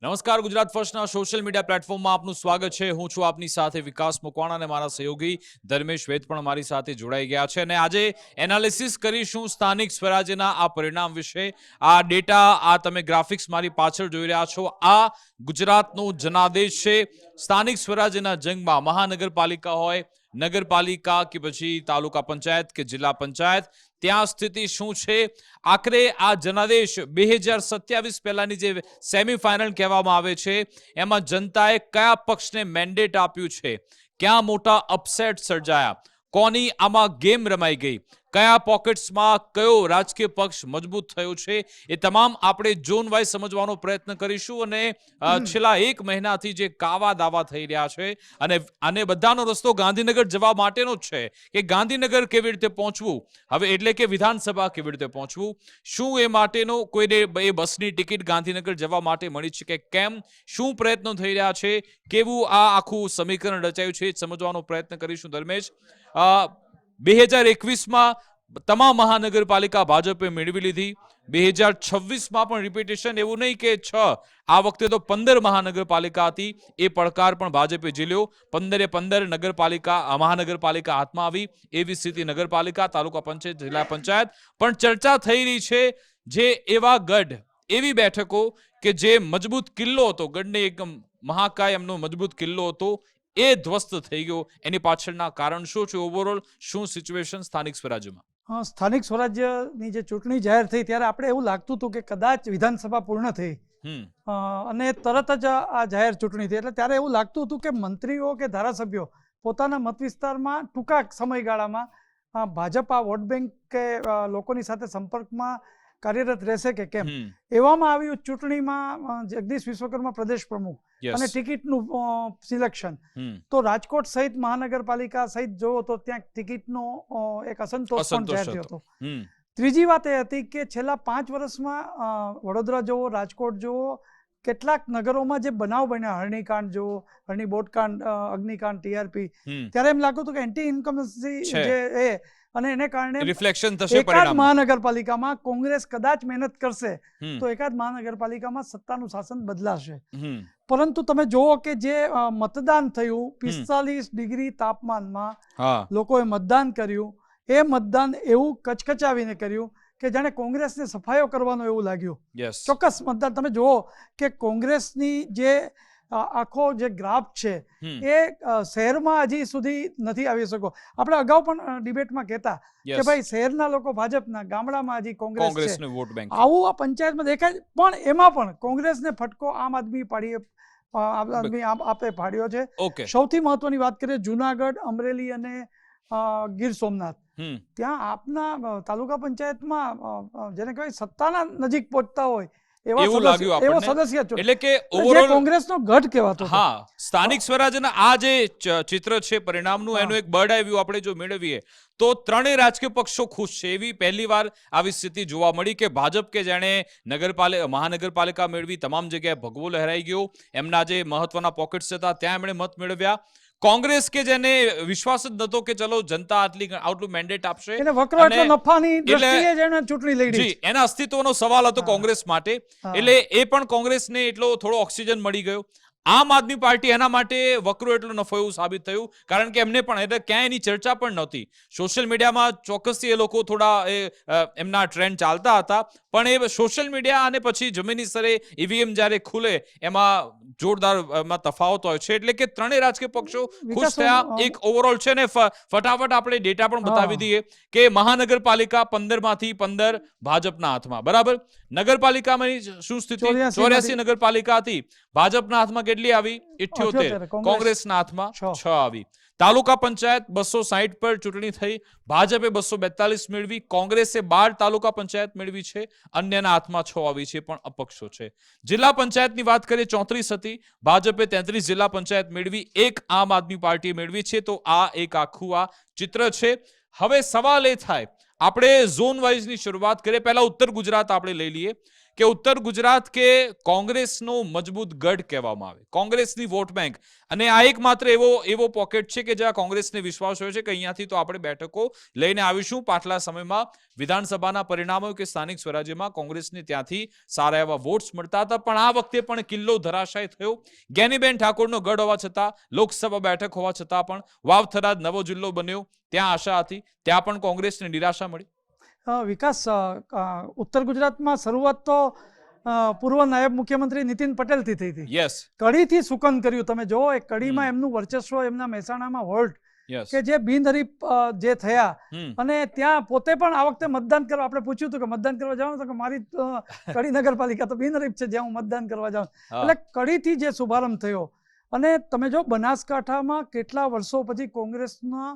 નમસ્કાર, Gujarat ફર્સ્ટના social media પ્લેટફોર્મમાં આપનું સ્વાગત છે. હું છું આપની સાથે વિકાસ મકવાણા અને મારા સહયોગી ધર્મેશ વેદ પણ મારી સાથે જોડાઈ ગયા છે અને આજે એનાલિસિસ કરીશું સ્થાનિક સ્વરાજ્યના આ પરિણામ વિશે. આ ડેટા, આ તમે ગ્રાફિક્સ મારી પાછળ જોઈ રહ્યા છો, આ ગુજરાતનો જનાદેશ છે. સ્થાનિક સ્વરાજ્યના જંગમાં મહાનગરપાલિકા હોય, નગરપાલિકા કે પછી તાલુકા પંચાયત કે જિલ્લા પંચાયત, ત્યાં સ્થિતિ શું છે? આખરે આ જનાદેશ 2027 પહેલાની જે સેમીફાઇનલ કહેવામાં આવે છે, એમાં જનતાએ કયા પક્ષને મેન્ડેટ આપ્યું છે? ક્યાં મોટા અપસેટ સર્જાયા? કોની આમાં ગેમ રમાઈ ગઈ? કયા પોકેટ્સમાં કયો રાજકીય પક્ષ મજબૂત થયો છે? એ તમામ આપણે ઝોન વાઇઝ સમજવાનો પ્રયત્ન કરીશું અને છેલ્લા એક મહિનાથી જે કાવા દાવા થઈ રહ્યા છે અને બધાનો રસ્તો ગાંધીનગર જવા માટેનો જ છે કે ગાંધીનગર કેવી રીતે પહોંચવું, હવે એટલે કે વિધાનસભા કેવી રીતે પહોંચવું, શું એ માટેનો કોઈને એ બસની ટિકિટ ગાંધીનગર જવા માટે મળી છે કે કેમ, શું પ્રયત્નો થઈ રહ્યા છે, કેવું આ આખું સમીકરણ રચાયું છે, સમજવાનો પ્રયત્ન કરીશું. ધર્મેશ, 2021માં તમામ મહાનગરપાલિકા ભાજપે મેળવી લીધી. 2026માં પણ રિપીટેશન, એવું નહીં કે 6, આ વખતે તો 15 મહાનગરપાલિકા હતી. એ પડકાર પણ ભાજપે ઝીલ્યો. 15 નગરપાલિકા, મહાનગરપાલિકા હાથમાં આવી. એવી સ્થિતિ નગરપાલિકા, તાલુકા પંચાયત, જિલ્લા પંચાયત. પણ ચર્ચા થઈ રહી છે જે એવા ગઢ, એવી બેઠકો કે જે મજબૂત કિલ્લો હતો, ગઢને એકદમ મહાકાય એમનો મજબૂત કિલ્લો હતો, એ ધ્વસ્ત થઈ ગયો. એની પાછળના કારણ શું છે? ઓવરઓલ શું સિચ્યુએશન સ્થાનિક સ્વરાજ્યમાં? સ્થાનિક સ્વરાજ્યની જે ચૂંટણી જાહેર થઈ ત્યારે આપણે એવું લાગતું હતું કે કદાચ વિધાનસભા પૂર્ણ થઈ અને તરત જ આ જાહેર ચૂંટણી થઈ, એટલે ત્યારે એવું લાગતું હતું કે મંત્રીઓ કે ધારાસભ્યો પોતાના મત વિસ્તારમાં ટૂંકા સમયગાળામાં ભાજપ આ વોટ બેંક કે લોકોની સાથે સંપર્કમાં કાર્યરત રહેશે કે કેમ. એવામાં આવ્યું ચૂંટણીમાં જગદીશ વિશ્વકર્મા પ્રદેશ પ્રમુખ અને ટિકિટનું સિલેક્શન. તો રાજકોટ સહિત મહાનગરપાલિકા સહિત જોવો તો ત્યાં ટિકિટનો એક અસંતોષ પણ જાહેર થયો હતો. ત્રીજી વાત એ હતી કે છેલ્લા 5 વર્ષમાં વડોદરા જોવો, રાજકોટ જોવો, કેટલાક નગરોમાં જે બનાવ બન્યા, હરણીકાંડ જોવો, હરણી બોટકાંડ, અગ્નિકાંડ, ટીઆરપી, ત્યારે એમ લાગતું હતું કે એન્ટી ઇન્કમન્સી જે અને એને કારણે રિફ્લેક્શન થશે. એકાદ મહાનગરપાલિકામાં કોંગ્રેસ કદાચ મહેનત કરશે તો એકાદ મહાનગરપાલિકામાં સત્તાનું શાસન બદલાશે. પરંતુ તમે જુઓ કે જે મતદાન થયું, 45 ડિગ્રી તાપમાનમાં લોકોએ મતદાન કર્યું, એ મતદાન એવું કચકચાવીને કર્યું કે જાણે કોંગ્રેસને સફાયો કરવાનો એવું લાગ્યું. ચોક્કસ મતદાન તમે જુઓ કે કોંગ્રેસની જે આખો જે ગ્રાફ છે એ શહેરમાં હજી સુધી નથી આવી શકો. આપણે અગાઉ પણ ડિબેટમાં કહેતા કે ભાઈ શહેરના લોકો ભાજપના, ગામડામાં હજી કોંગ્રેસ છે. આવું આ પંચાયતમાં દેખાય. પણ એમાં પણ કોંગ્રેસને ફટકો આમ આદમી આપે પાડ્યો છે. સૌથી મહત્વની વાત કરીએ જુનાગઢ, અમરેલી અને ગીર સોમનાથ, ત્યાં આપના તાલુકા પંચાયતમાં જેને કહેવાય સત્તાના નજીક પહોંચતા હોય એવું લાગ્યું આપણને. એટલે કે ઓવરઓલ કોંગ્રેસનો ગઢ કહેવાતો. હા, સ્થાનિક સ્વરાજ્યના આ જે ચિત્ર છે પરિણામનું, એનું એક બર્ડ આઈ વ્યૂ આપણે જો મેળવીએ તો ત્રણેય રાજકીય પક્ષો ખુશ છે. એવી પહેલી વાર આવી સ્થિતિ જોવા મળી કે ભાજપ કે જેણે મહાનગરપાલિકા મેળવી, તમામ જગ્યાએ ભગવો લહેરાઈ ગયો, એમના જે મહત્વના પોકેટ્સ હતા ત્યાં એમણે મત મેળવ્યા. કોંગ્રેસ કે જેને વિશ્વાસ જ નતો કે ચલો જનતા આટલું મેન્ડેટ આપશે, એના અસ્તિત્વનો સવાલ હતો કોંગ્રેસ માટે, એટલે એ પણ કોંગ્રેસને એટલો થોડો ઓક્સિજન મળી ગયો. આમ આદમી પાર્ટી એના માટે વકરો એટલો નફો એવું સાબિત થયું, કારણ કે એમને પણ એટલે ક્યાંય એની ચર્ચા પણ નહોતી. સોશિયલ મીડિયામાં ચોક્કસથી એ લોકો થોડા એમના ટ્રેન્ડ ચાલતા હતા, પણ એ સોશિયલ મીડિયા અને પછી જમીની સ્તરે ઈવીએમ જ્યારે ખુલે એમાં જોરદાર તફાવત હોય છે. એટલે કે ત્રણેય રાજકીય પક્ષો ખુશ થયા. એક ઓવરઓલ છે ને ફટાફટ આપણે ડેટા પણ બતાવી દઈએ કે મહાનગરપાલિકા 15માંથી 15 ભાજપના હાથમાં, બરાબર. નગરપાલિકામાં શું સ્થિતિ? 84 નગરપાલિકા હતી, ભાજપના હાથમાં કેટલી આવી? 78. કોંગ્રેસના હાથમાં 6 આવી. તાલુકા પંચાયત 260 પર ચૂંટણી થઈ, ભાજપે 242 મેળવી, કોંગ્રેસે 12 તાલુકા પંચાયત મેળવી છે, અન્યના હાથમાં 6 આવી છે, પણ અપક્ષો છે. જિલ્લા પંચાયતની વાત કરીએ 34 હતી, ભાજપે 33 જિલ્લા પંચાયત મેળવી, એક આમ આદમી પાર્ટીએ મેળવી છે. તો આ એક આખું આ ચિત્ર છે. હવે સવાલ એ થાય, આપણે ઝોન વાઇઝની શરૂઆત કરીએ. પહેલા ઉત્તર ગુજરાત આપણે લઈ લઈએ કે ઉત્તર ગુજરાત કે કોંગ્રેસનો મજબૂત ગઢ કહેવામાં આવે, કોંગ્રેસની વોટ બેંક, અને આ એક માત્ર એવો પોકેટ છે કે જ્યાં કોંગ્રેસને વિશ્વાસ હોય છે કે અહીંયાથી તો આપણે બેઠકો લઈને આવીશું. પાછલા સમયમાં વિધાનસભાના પરિણામો કે સ્થાનિક સ્વરાજ્યમાં કોંગ્રેસને ત્યાંથી સારા એવા વોટ્સ મળતા હતા, પણ આ વખતે પણ કિલ્લો ધરાશાય થયો. જ્ઞાનીબેન ઠાકોરનો ગઢ હોવા છતાં, લોકસભા બેઠક હોવા છતાં પણ વાવ થરાદ નવો જિલ્લો બન્યો. ત્યાં આશા હતી, ત્યાં પણ કોંગ્રેસને નિરાશા મળી. વિકાસ, ઉત્તર ગુજરાતમાં શરૂઆત તો પૂર્વ નાયબ મુખ્યમંત્રી નીતિન પટેલથી થઈ હતી. યસ, કડીથી સુકન કર્યું. તમે જુઓ, એ કડીમાં એમનું વર્ચસ્વ, એમના મહેસાણામાં હોલ્ટ યસ, કે જે બિનહરીફ જે થયા, હમ, અને ત્યાં પોતે પણ આ વખતે મતદાન કરવા, આપણે પૂછ્યું હતું કે મતદાન કરવા જાવ તો કે મારી કડી નગરપાલિકા તો બિનહરીફ છે જ્યાં હું મતદાન કરવા જાઉં. હા, એટલે કડીથી જે શુભારંભ થયો, અને તમે જો બનાસકાંઠામાં કેટલા વર્ષો પછી કોંગ્રેસના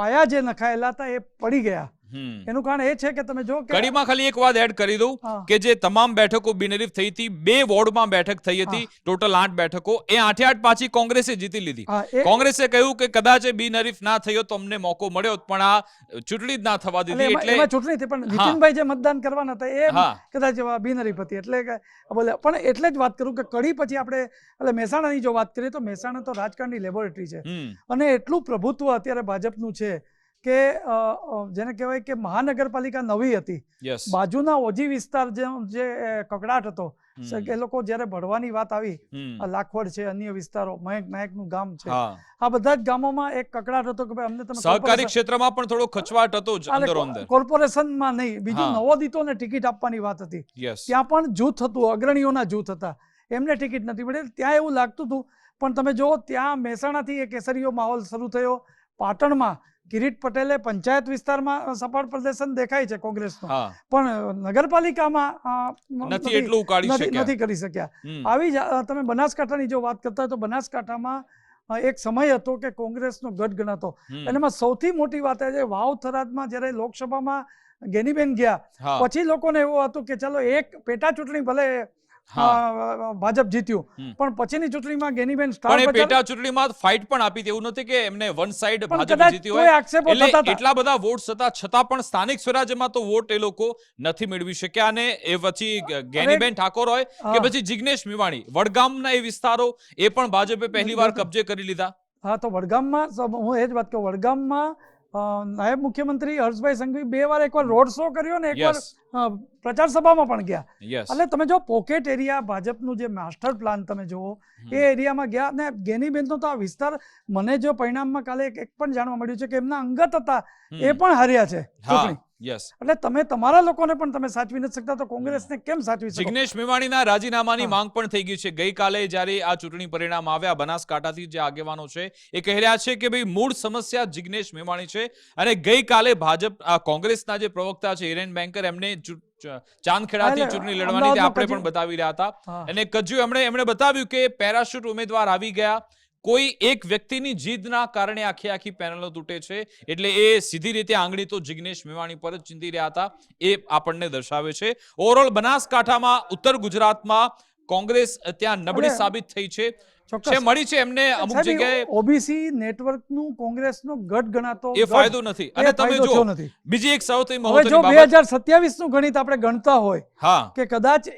પાયા જે નખાયેલા હતા એ પડી ગયા. હમ. એનું કારણ એ છે કે તમે જો કે કડીમાં ખાલી એક વાત એડ કરી દઉં હા. કે જે તમામ બેઠકો બિનહરીફ થઈ હતી, 2 વોર્ડમાં બેઠક થઈ હતી, ટોટલ 8 બેઠકો, એ 8 પાછી કોંગ્રેસે જીતી લીધી. હા, કોંગ્રેસે કહ્યું કે કદાચ એ બિનહરીફ ના થયો તો અમને મોકો મળ્યો, પણ આ ચૂંટણી જ ના થવા દીધી. એમાં એટલે ચૂંટણી થઈ, પણ નીતિનભાઈ જે મતદાન કરવાના હતા એ હા. કદાચ બિનહરીફ હતી. એટલે કે બોલે, પણ એટલે જ વાત કરું કે કડી પછી આપણે એટલે મહેસાણાની જો વાત કરીએ તો મહેસાણા તો રાજકારણની લેબોરેટરી છે, હમ, અને એટલું પ્રભુત્વ અત્યારે ભાજપનું છે કે જેને કહેવાય કે મહાનગરપાલિકા નવી હતી, યસ, બાજુના ઓજી વિસ્તાર જે કકડાટ હતો, હમ, એ લોકો જ્યારે ભળવાની વાત આવી, હમ, આ લાખવડ છે, અન્ય વિસ્તારો, મયંક નાયકનું ગામ છે, હા, આ બધા જ ગામોમાં એક કકડાટ હતો કે ભાઈ અમને તમે સહકારી ક્ષેત્રમાં પણ થોડો ખચવાટ હતો જ અંદરો અંદર. કોર્પોરેશનમાં નહીં, બીજું હા. નવોદિતોને ટિકિટ આપવાની વાત હતી, યસ, ત્યાં પણ જૂથ હતું, અગ્રણીઓના જૂથ હતા, એમને ટિકિટ નથી મળી. ત્યાં એવું લાગતું હતું, પણ તમે જો ત્યાં મહેસાણાથી એક કેસરીયો માહોલ શરૂ થયો. પાટણમાં કિરીટ પટેલે પંચાયત વિસ્તારમાં સફળ પ્રદર્શન દેખાય છે કોંગ્રેસનું, હા, પણ નગરપાલિકામાં નથી એટલું ઉકાળી શક્યા. નથી કરી શક્યા. હમ, આવી જ તમે બનાસકાંઠાની જો વાત કરતા હોય તો બનાસકાંઠામાં એક સમય હતો કે કોંગ્રેસનો ગઢ ગણાતો, હમ, અને એમાં સૌથી મોટી વાત એ છે, વાવ થરાદમાં જ્યારે લોકસભામાં ગેનીબેન ગયા હા, પછી લોકોને એવું હતું કે ચલો એક પેટા ચૂંટણી ભલે હા, ભાજપ જીત્યું, હમ. પણ પછીની ચૂંટણીમાં ગેનીબેન પણ સ્ટાર એ પ્રચાર, પેટા ચૂંટણીમાં ફાઇટ પણ આપી હતી, એવું નથી કે એમને વન સાઇડ પણ ભાજપ કદાચ જીતી કોઈ હોય. આક્ષેપો એટલે થતા હતા. એટલા બધા વોટ્સ હતા છતાં પણ સ્થાનિક સ્વરાજ્યમાં તો વોટ એ લોકો નથી મેળવી શક્યા. અને એ પછી જ્ઞાનીબેન ઠાકોર હોય કે હા. પછી જિગ્નેશ મેવાણી, વડગામના એ વિસ્તારો એ પણ ભાજપે પહેલી વાર કબજે કરી લીધા. હા, તો વડગામમાં હું એ જ વાત કહું, વડગામમાં નાયબ મુખ્યમંત્રી હર્ષભાઈ સંઘવી એકવાર રોડ શો કર્યો ને એકવાર યસ, પ્રચાર સભામાં પણ ગયા. યસ, એટલે તમે જો પોકેટ એરિયા ભાજપનું જે માસ્ટર પ્લાન તમે જુઓ, એ એરિયામાં ગયા, અને ગેનીબેનનો તો આ વિસ્તાર, મને જો પરિણામમાં કાલે એક પણ જાણવા મળ્યું છે કે એમના અંગત હતા એ પણ હાર્યા છે ચૂંટણી. યસ. એટલે તમે તમારા લોકોને પણ તમે સાચવી નથી શકતા, તો કોંગ્રેસને કેમ સાચવી શકો? જિગ્નેશ મેવાણીના રાજીનામાની માંગ પણ થઈ ગઈ છે. ગઈકાલે જ્યારે આ ચૂંટણી પરિણામ આવ્યા, બનાસકાંઠાથી જે આગેવાનો છે એ કહી રહ્યા છે કે ભાઈ મૂળ સમસ્યા જિગ્નેશ મેવાણી છે. અને ગઈકાલે કોંગ્રેસના જે પ્રવક્તા છે હિરેન બેંકર, એમને ચાંદખેડાથી ચૂંટણી લડવાની તે આપણે પણ બતાવી રહ્યા હતા, અને કજ્જુ એમણે બતાવ્યું કે પેરાશૂટ ઉમેદવાર આવી ગયા, કોઈ એક વ્યક્તિની જીદના કારણે આખી પેનલો તૂટે છે. એટલે એ સીધી રીતે આંગળી તો જિગ્નેશ મેવાણી પર જ ચીંધી રહ્યા હતા, એ આપણને દર્શાવે છે. ઓવરઓલ બનાસકાંઠામાં, ઉત્તર ગુજરાતમાં કોંગ્રેસ ત્યાં નબળી સાબિત થઈ છે. મળી છે એમને અમુક જગ્યાએ ઓબીસી નેટવર્કનું કોંગ્રેસનો ગઢ ગણાતો એ ફાયદો નથી. અને તમે જો બીજી એક સૌથી મહત્વની બાબત, 2027 નું ગણિત આપણે ગણતા હોય, હા, કે કદાચ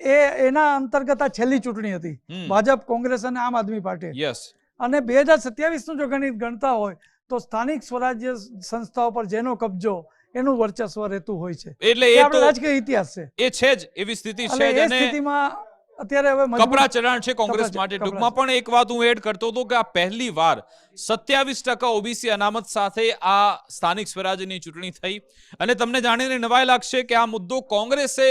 એના અંતર્ગત આ છેલ્લી ચૂંટણી હતી, ભાજપ, કોંગ્રેસ અને આમ આદમી પાર્ટી, યસ, અને 2027 નું જો ગણિત ગણતા હોય તો સ્થાનિક સ્વરાજ્ય સંસ્થાઓ પર જેનો કબજો, એનું વર્ચસ્વ રહેતું હોય છે. એટલે એ તો રાજકીય ઇતિહાસ છે, એ છે જ, એવી સ્થિતિ છે. એ સ્થિતિમાં અત્યારે હવે કપરા ચરણ છે કોંગ્રેસ માટે. ટૂંકમાં પણ એક વાત હું એડ કરતો હતો કે આ પહેલી વાર 27% ઓબીસી અનામત સાથે આ સ્થાનિક સ્વરાજ્યની ચૂંટણી થઈ. અને તમને જાણીને નવાઈ લાગશે કે આ મુદ્દો કોંગ્રેસે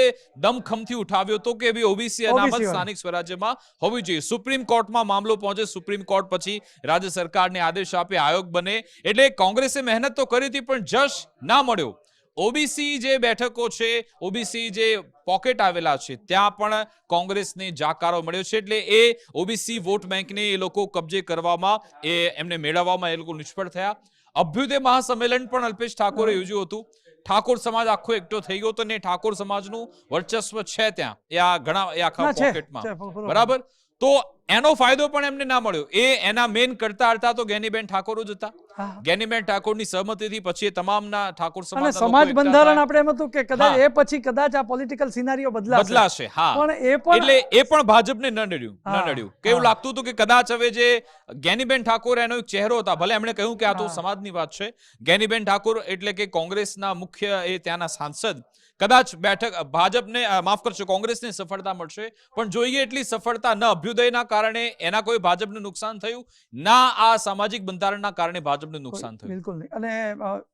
દમખમથી ઉઠાવ્યો હતો કે ઓબીસી અનામત સ્થાનિક સ્વરાજ્યમાં હોવી જોઈએ. સુપ્રીમ કોર્ટમાં મામલો પહોંચે, સુપ્રીમ કોર્ટ પછી રાજ્ય સરકારને આદેશ આપે, આયોગ બને. એટલે કોંગ્રેસે મહેનત તો કરી હતી પણ જશ ના મળ્યો. ઓબીસી જે બેઠકો છે, ઓબીસી જે પોકેટ આવેલા છે, ત્યાં પણ કોંગ્રેસને જાકારો મળ્યો છે. એટલે એ ઓબીસી વોટ બેંકને એ લોકો કબજે કરવામાં, એમને મેળવવામાં એ લોકો નિષ્ફળ થયા. અભ્યુદય મહાસંમેલન પણ અલ્પેશ ઠાકોરે યોજ્યું હતું. ઠાકોર સમાજ આખો એકઠો થઈ ગયો હતો, ને ઠાકોર સમાજનું વર્ચસ્વ છે ત્યાં, એ આખા પોકેટમાં, બરાબર. તો એનો ફાયદો પણ એમને ના મળ્યો. એના મેન કરતા હતા તો જ્ઞાનીબેન ઠાકોર જ હતા. હા. જ્ઞાનીબેન ઠાકોરની સહમતિથી પછી તમામના ઠાકોર અને સમાજના સમાજ લોકો એકઠા બંધારણ થયા. આપણે એમ હતું કે કદાચ હા. એ પછી કદાચ આ પોલિટિકલ સિનારીઓ બદલાશે, બદલાશે. હા, પણ એ પણ એટલે એ પણ ભાજપને ન નડ્યું. હા, કે એવું હા. લાગતું હતું કે કદાચ હવે જે જ્ઞાનીબેન ઠાકોર એનો એક ચહેરો હતા, ભલે એમણે કહ્યું કે આ તો હા. સમાજની વાત છે. જ્ઞાનીબેન ઠાકોર એટલે કે કોંગ્રેસના મુખ્ય એ ત્યાંના સાંસદ, કદાચ બેઠક ભાજપને માફ કરશો કોંગ્રેસને સફળતા મળશે, પણ જોઈએ એટલી સફળતા ન અભ્યુદયના કારણે એના કોઈ ભાજપને નુકસાન થયું, ના આ સામાજિક બંધારણના કારણે ભાજપને નુકસાન થયું. બિલકુલ નહીં. અને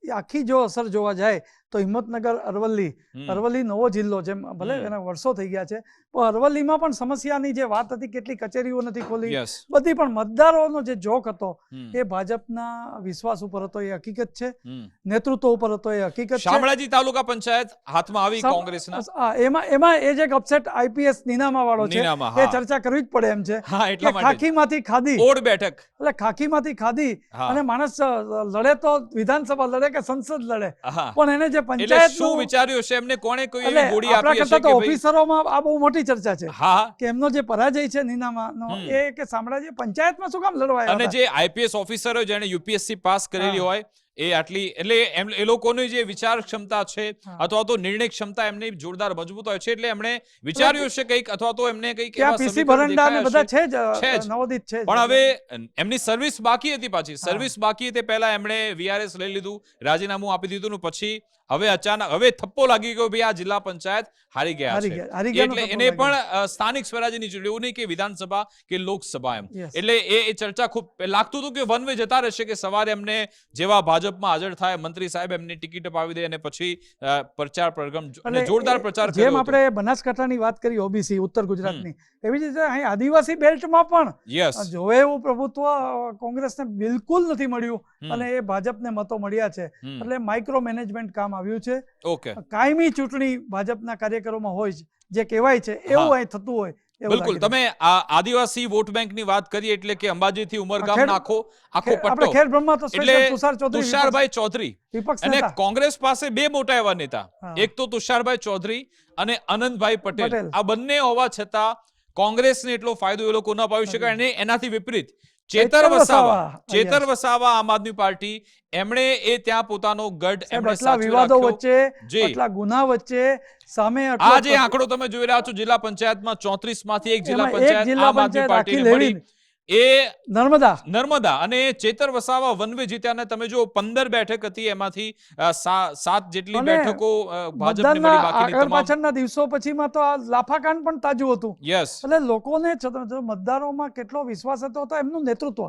એ આખી જો અસર જોવા જાય તો હિંમતનગર, અરવલ્લી, હમ. અરવલ્લી નવો જિલ્લો, જેમ ભલે હમ. એના વર્ષો થઈ ગયા છે, પણ અરવલ્લીમાં પણ સમસ્યાની જે વાત હતી, કેટલી કચેરીઓ નથી ખોલી, યસ. બધી, પણ મતદારોનો જે જોક હતો હમ. એ ભાજપના વિશ્વાસ ઉપર હતો, એ હકીકત છે. હમ. નેતૃત્વ ઉપર હતો, એ હકીકત છે. શામળાજી તાલુકા પંચાયત હાથમાં આવી સમ- કોંગ્રેસના. એમાં એ જે અપસેટ આઈપીએસ નીનામા વાળો છે, નીનામા, એ હા. ચર્ચા કરવી જ પડે એમ છે હા, કે એટલા માટે જ. ખાખીમાંથી ખાધી, ઓડ બેઠક. એટલે ખાખીમાંથી ખાધી, હા. અને માણસ લડે તો વિધાનસભા લડે કે સંસદ લડે, હા. પણ એને જે એટલે પંચાયત શું વિચાર્યું હશે એમને, કોણે કોઈ એટલે એવી ગોળી આપણા આપી હશે કરતા તો કે ભાઈ ઓફિસરોમાં આ બહુ મોટી ચર્ચા છે હા. કે એમનો જે પરાજય છે નીનામાનો, હમ. એ કે શામળાજી પંચાયતમાં શું કામ લડવા આવ્યા અને હતા? જે આઈપીએસ ઓફિસરો જેને યુપીએસસી પાસ કરેલી હા. હોય એ આટલી, એટલે એ લોકોની જે વિચાર ક્ષમતા છે હા. અથવા તો નિર્ણય ક્ષમતા એમની જોરદાર મજબૂત હોય છે, એટલે એમણે વિચાર્યું હશે કંઈક, અથવા તો એમને કંઈક ત્યાં એવા પીસી સમીકરણ ભરંડા ને બધા દેખાયા છે છે જ, જ. નવોદિત છે જ. પણ હવે એમની સર્વિસ બાકી હતી, પાછી હા. સર્વિસ બાકી તે પહેલા એમણે વીઆરએસ લઈ લીધું, રાજીનામું આપી દીધું ને પછી હવે અચાનક હવે થપ્પો લાગી ગયો, ભાઈ આ જિલ્લા પંચાયત હારી ગયા હારી છે. ગયા, હારી ગયાનો એટલે થપ્પો એને લાગ્યો. પણ સ્થાનિક સ્વરાજ્યની ચૂંટણી, એવું નહીં કે વિધાનસભા કે લોકસભા એમ. Yes. એટલે એ ચર્ચા ખૂબ લાગતું હતું કે વન વે જતા રહેશે, કે સવારે એમને જેવા ભાજપમાં હાજર થાય મંત્રી સાહેબ એમની ટિકિટ અપાવી દે અને પછી પ્રચાર પ્રગમ અને એટલે જોરદાર પ્રચાર જેમ કર્યો હતો. આપણે બનાસકાંઠાની વાત કરી ઓબીસી ઉત્તર ગુજરાતની, એવી જ રીતે અહીં આદિવાસી બેલ્ટમાં પણ યસ. જોવે એવું પ્રભુત્વ કોંગ્રેસને બિલકુલ નથી મળ્યું, અને એ ભાજપને મતો મળ્યા છે. એટલે માઇક્રો મેનેજમેન્ટ કામ આવ્યું છે. ઓકે, કાયમી ચૂંટણી ભાજપના કાર્યકરોમાં હોય છે, જે કહેવાય છે એવું અહીં થતું હોય એવું બિલકુલ. લાગી રહ્યું. તમે આ આદિવાસી વોટ બેંકની વાત કરી, એટલે કે અંબાજીથી ઉમરગામ ખેડ- આખો આપણે પટ્ટો, ખેડ બ્રહ્મા તો એટલે સ્પેશિયલ તુષાર ચૌધરી તુષારભાઈ ચૌધરી વિપક્ષ અને નેતા. કોંગ્રેસ પાસે બે મોટા એવા નેતા, હા. એક તો તુષારભાઈ ચૌધરી અને આનંદભાઈ પટેલ. પટેલ. આ બંને હોવા છતાં કોંગ્રેસને એટલો ફાયદો એ લોકો ન પાવી શકાય, અને એનાથી વિપરીત ચેતર વસાવા, yes. આમ આદમી પાર્ટી, એમણે એ ત્યાં પોતાનો ગઢ સાહેબ, એમણે આટલા સાચવી વિવાદો રાખ્યો. વચ્ચે, જી. આટલા ગુના વચ્ચે સામે આ આટલો જે આંકડો તમે જોઈ રહ્યા છો, જિલ્લા પંચાયતમાં 34 માંથી એક જિલ્લા એમાં એક પંચાયત જિલ્લા આમ આદમી પંચાયત પાર્ટીને આખી મળી. લેવી. એ નર્મદા નર્મદા, અને ચેતર વસાવા વનવે જીત્યા, અને તમે જો 15 બેઠક હતી, એમાંથી 7 જેટલી અને બેઠકો ભાજપને મતદાનના મળી, બાકીની આગળ તમામ પાછળના દિવસો પછીમાં તો આ લાફાકાંડ પણ તાજું હતું. યસ. એટલે લોકોને જો મતદારોમાં કેટલો વિશ્વાસ હતો તો એમનું નેતૃત્વ.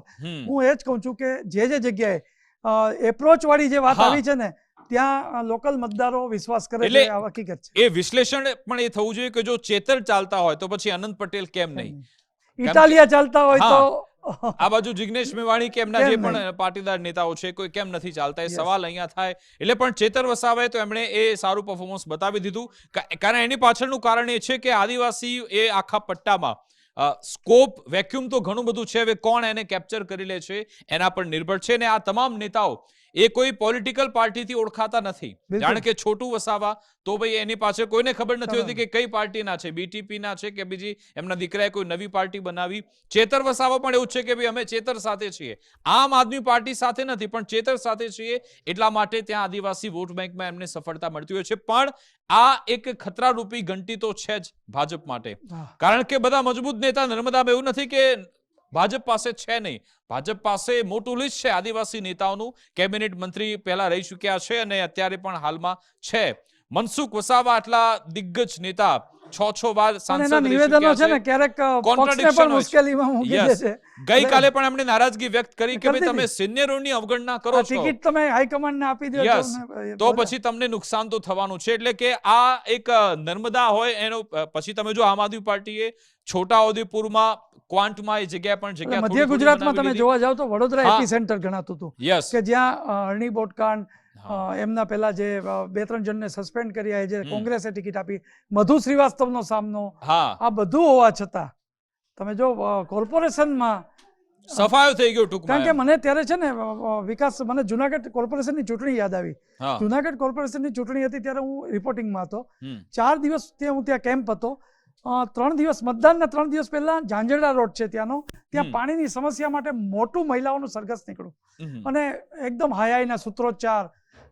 હું એ જ કહું છું કે જે જગ્યાએ એપ્રોચ વાળી જે વાત હા. આવી છે ને, ત્યાં લોકલ મતદારો વિશ્વાસ કરે એટલે છે, આ હકીકત છે. એ વિશ્લેષણ પણ એ થવું જોઈએ કે જો ચેતર ચાલતા હોય તો પછી આનંદ પટેલ કેમ નહીં? ઇટાલિયા ચાલતા હોય હા. તો આ બાજુ જિગ્નેશ મેવાણી કે એમના કેમ જે પણ નહીં? પાટીદાર નેતાઓ છે, કોઈ કેમ નથી ચાલતા? એ Yes. સવાલ અહીંયા થાય. એટલે પણ ચેતર વસાવાએ તો એમણે એ સારું પરફોર્મન્સ બતાવી દીધું, કારણ એની પાછળનું કારણ એ છે કે આદિવાસી એ આખા પટ્ટામાં સ્કોપ વેક્યુમ તો ઘણું બધું છે, હવે કોણ એને કેપ્ચર કરી લે છે એના પર નિર્ભર છે. ને આ તમામ નેતાઓ એ કોઈ પોલિટિકલ પાર્ટીથી ઓળખાતા નથી. બિલકુલ. જાણે કે છોટુ વસાવા, તો ભાઈ એની પાછળ કોઈને ખબર નથી હોતી કે કઈ પાર્ટીના છે, બીટીપીના છે કે બીજી એમના દીકરાએ કોઈ નવી પાર્ટી બનાવી. ચેતર વસાવા પણ એવું છે કે ભાઈ અમે ચેતર સાથે છીએ, આમ આદમી પાર્ટી સાથે નથી, પણ ચેતર સાથે છીએ, એટલા માટે ત્યાં આદિવાસી વોટ બેંકમાં એમને સફળતા મળતી હોય છે. પણ આ એક ખતરારૂપી ઘંટી તો છે જ ભાજપ માટે, કારણ કે બધા મજબૂત નેતા નર્મદામાં, એવું નથી કે ભાજપ પાસે છે નહીં, ભાજપ પાસે મોટું લિસ્ટ છે આદિવાસી નેતાઓનું. કેબિનેટ મંત્રી પહેલા રહી ચૂક્યા છે અને અત્યારે પણ હાલમાં છે. મનસુખ વસાવા આટલા દિગ્ગજ નેતા, 6 વાર સાંસદ રહી નિવેદનો ચૂક્યા છે ને, ક્યારેક પક્ષને પણ મુશ્કેલીમાં મૂકી દે છે. ગઈકાલે પણ એમણે નારાજગી વ્યક્ત કરી કે કરી ભાઈ તમે દીધી. સિનિયરોની અવગણના કરો છો, ટિકિટ તમે હાઈકમાન્ડને આપી દો યસ, તો પછી તમને નુકસાન તો થવાનું છે. એટલે કે આ એક નર્મદા હોય એનો પછી તમે જો આમ આદમી પાર્ટીએ છોટાઉદેપુરમાં ક્વાંટમાં એ જગ્યા પણ જગ્યા મધ્ય ગુજરાતમાં તમે જોવા જાવ તો વડોદરા હા. એપિસેન્ટર ગણાતું હતું, યસ, કે જ્યાં હરણી બોટકાંડ, એમના પહેલા જે 2-3 જણને સસ્પેન્ડ કર્યા, જે કોંગ્રેસે ટિકિટ આપી, મધુ શ્રીવાસ્તવનો સામનો, હા, આ બધું હોવા છતાં તમે જો કોર્પોરેશનમાં, સફાયો થઈ ગયો કારણ કે ટૂંકમાં. મને ત્યારે છે ને વિકાસ, મને જુનાગઢ કોર્પોરેશનની ચૂંટણી યાદ આવી. હા. જુનાગઢ કોર્પોરેશનની ચૂંટણી હતી ત્યારે હું રિપોર્ટિંગમાં હતો. હમ. 4 દિવસ હું ત્યાં કેમ્પ હતો. 3 દિવસ મતદાનના 3 દિવસ પહેલા ઝાંઝરડા રોડ છે ત્યાં હમ. પાણીની સમસ્યા માટે મોટું મહિલાઓનું સરઘસ નીકળ્યું હમ. અને એકદમ હાયાઈના સૂત્રોચ્ચાર,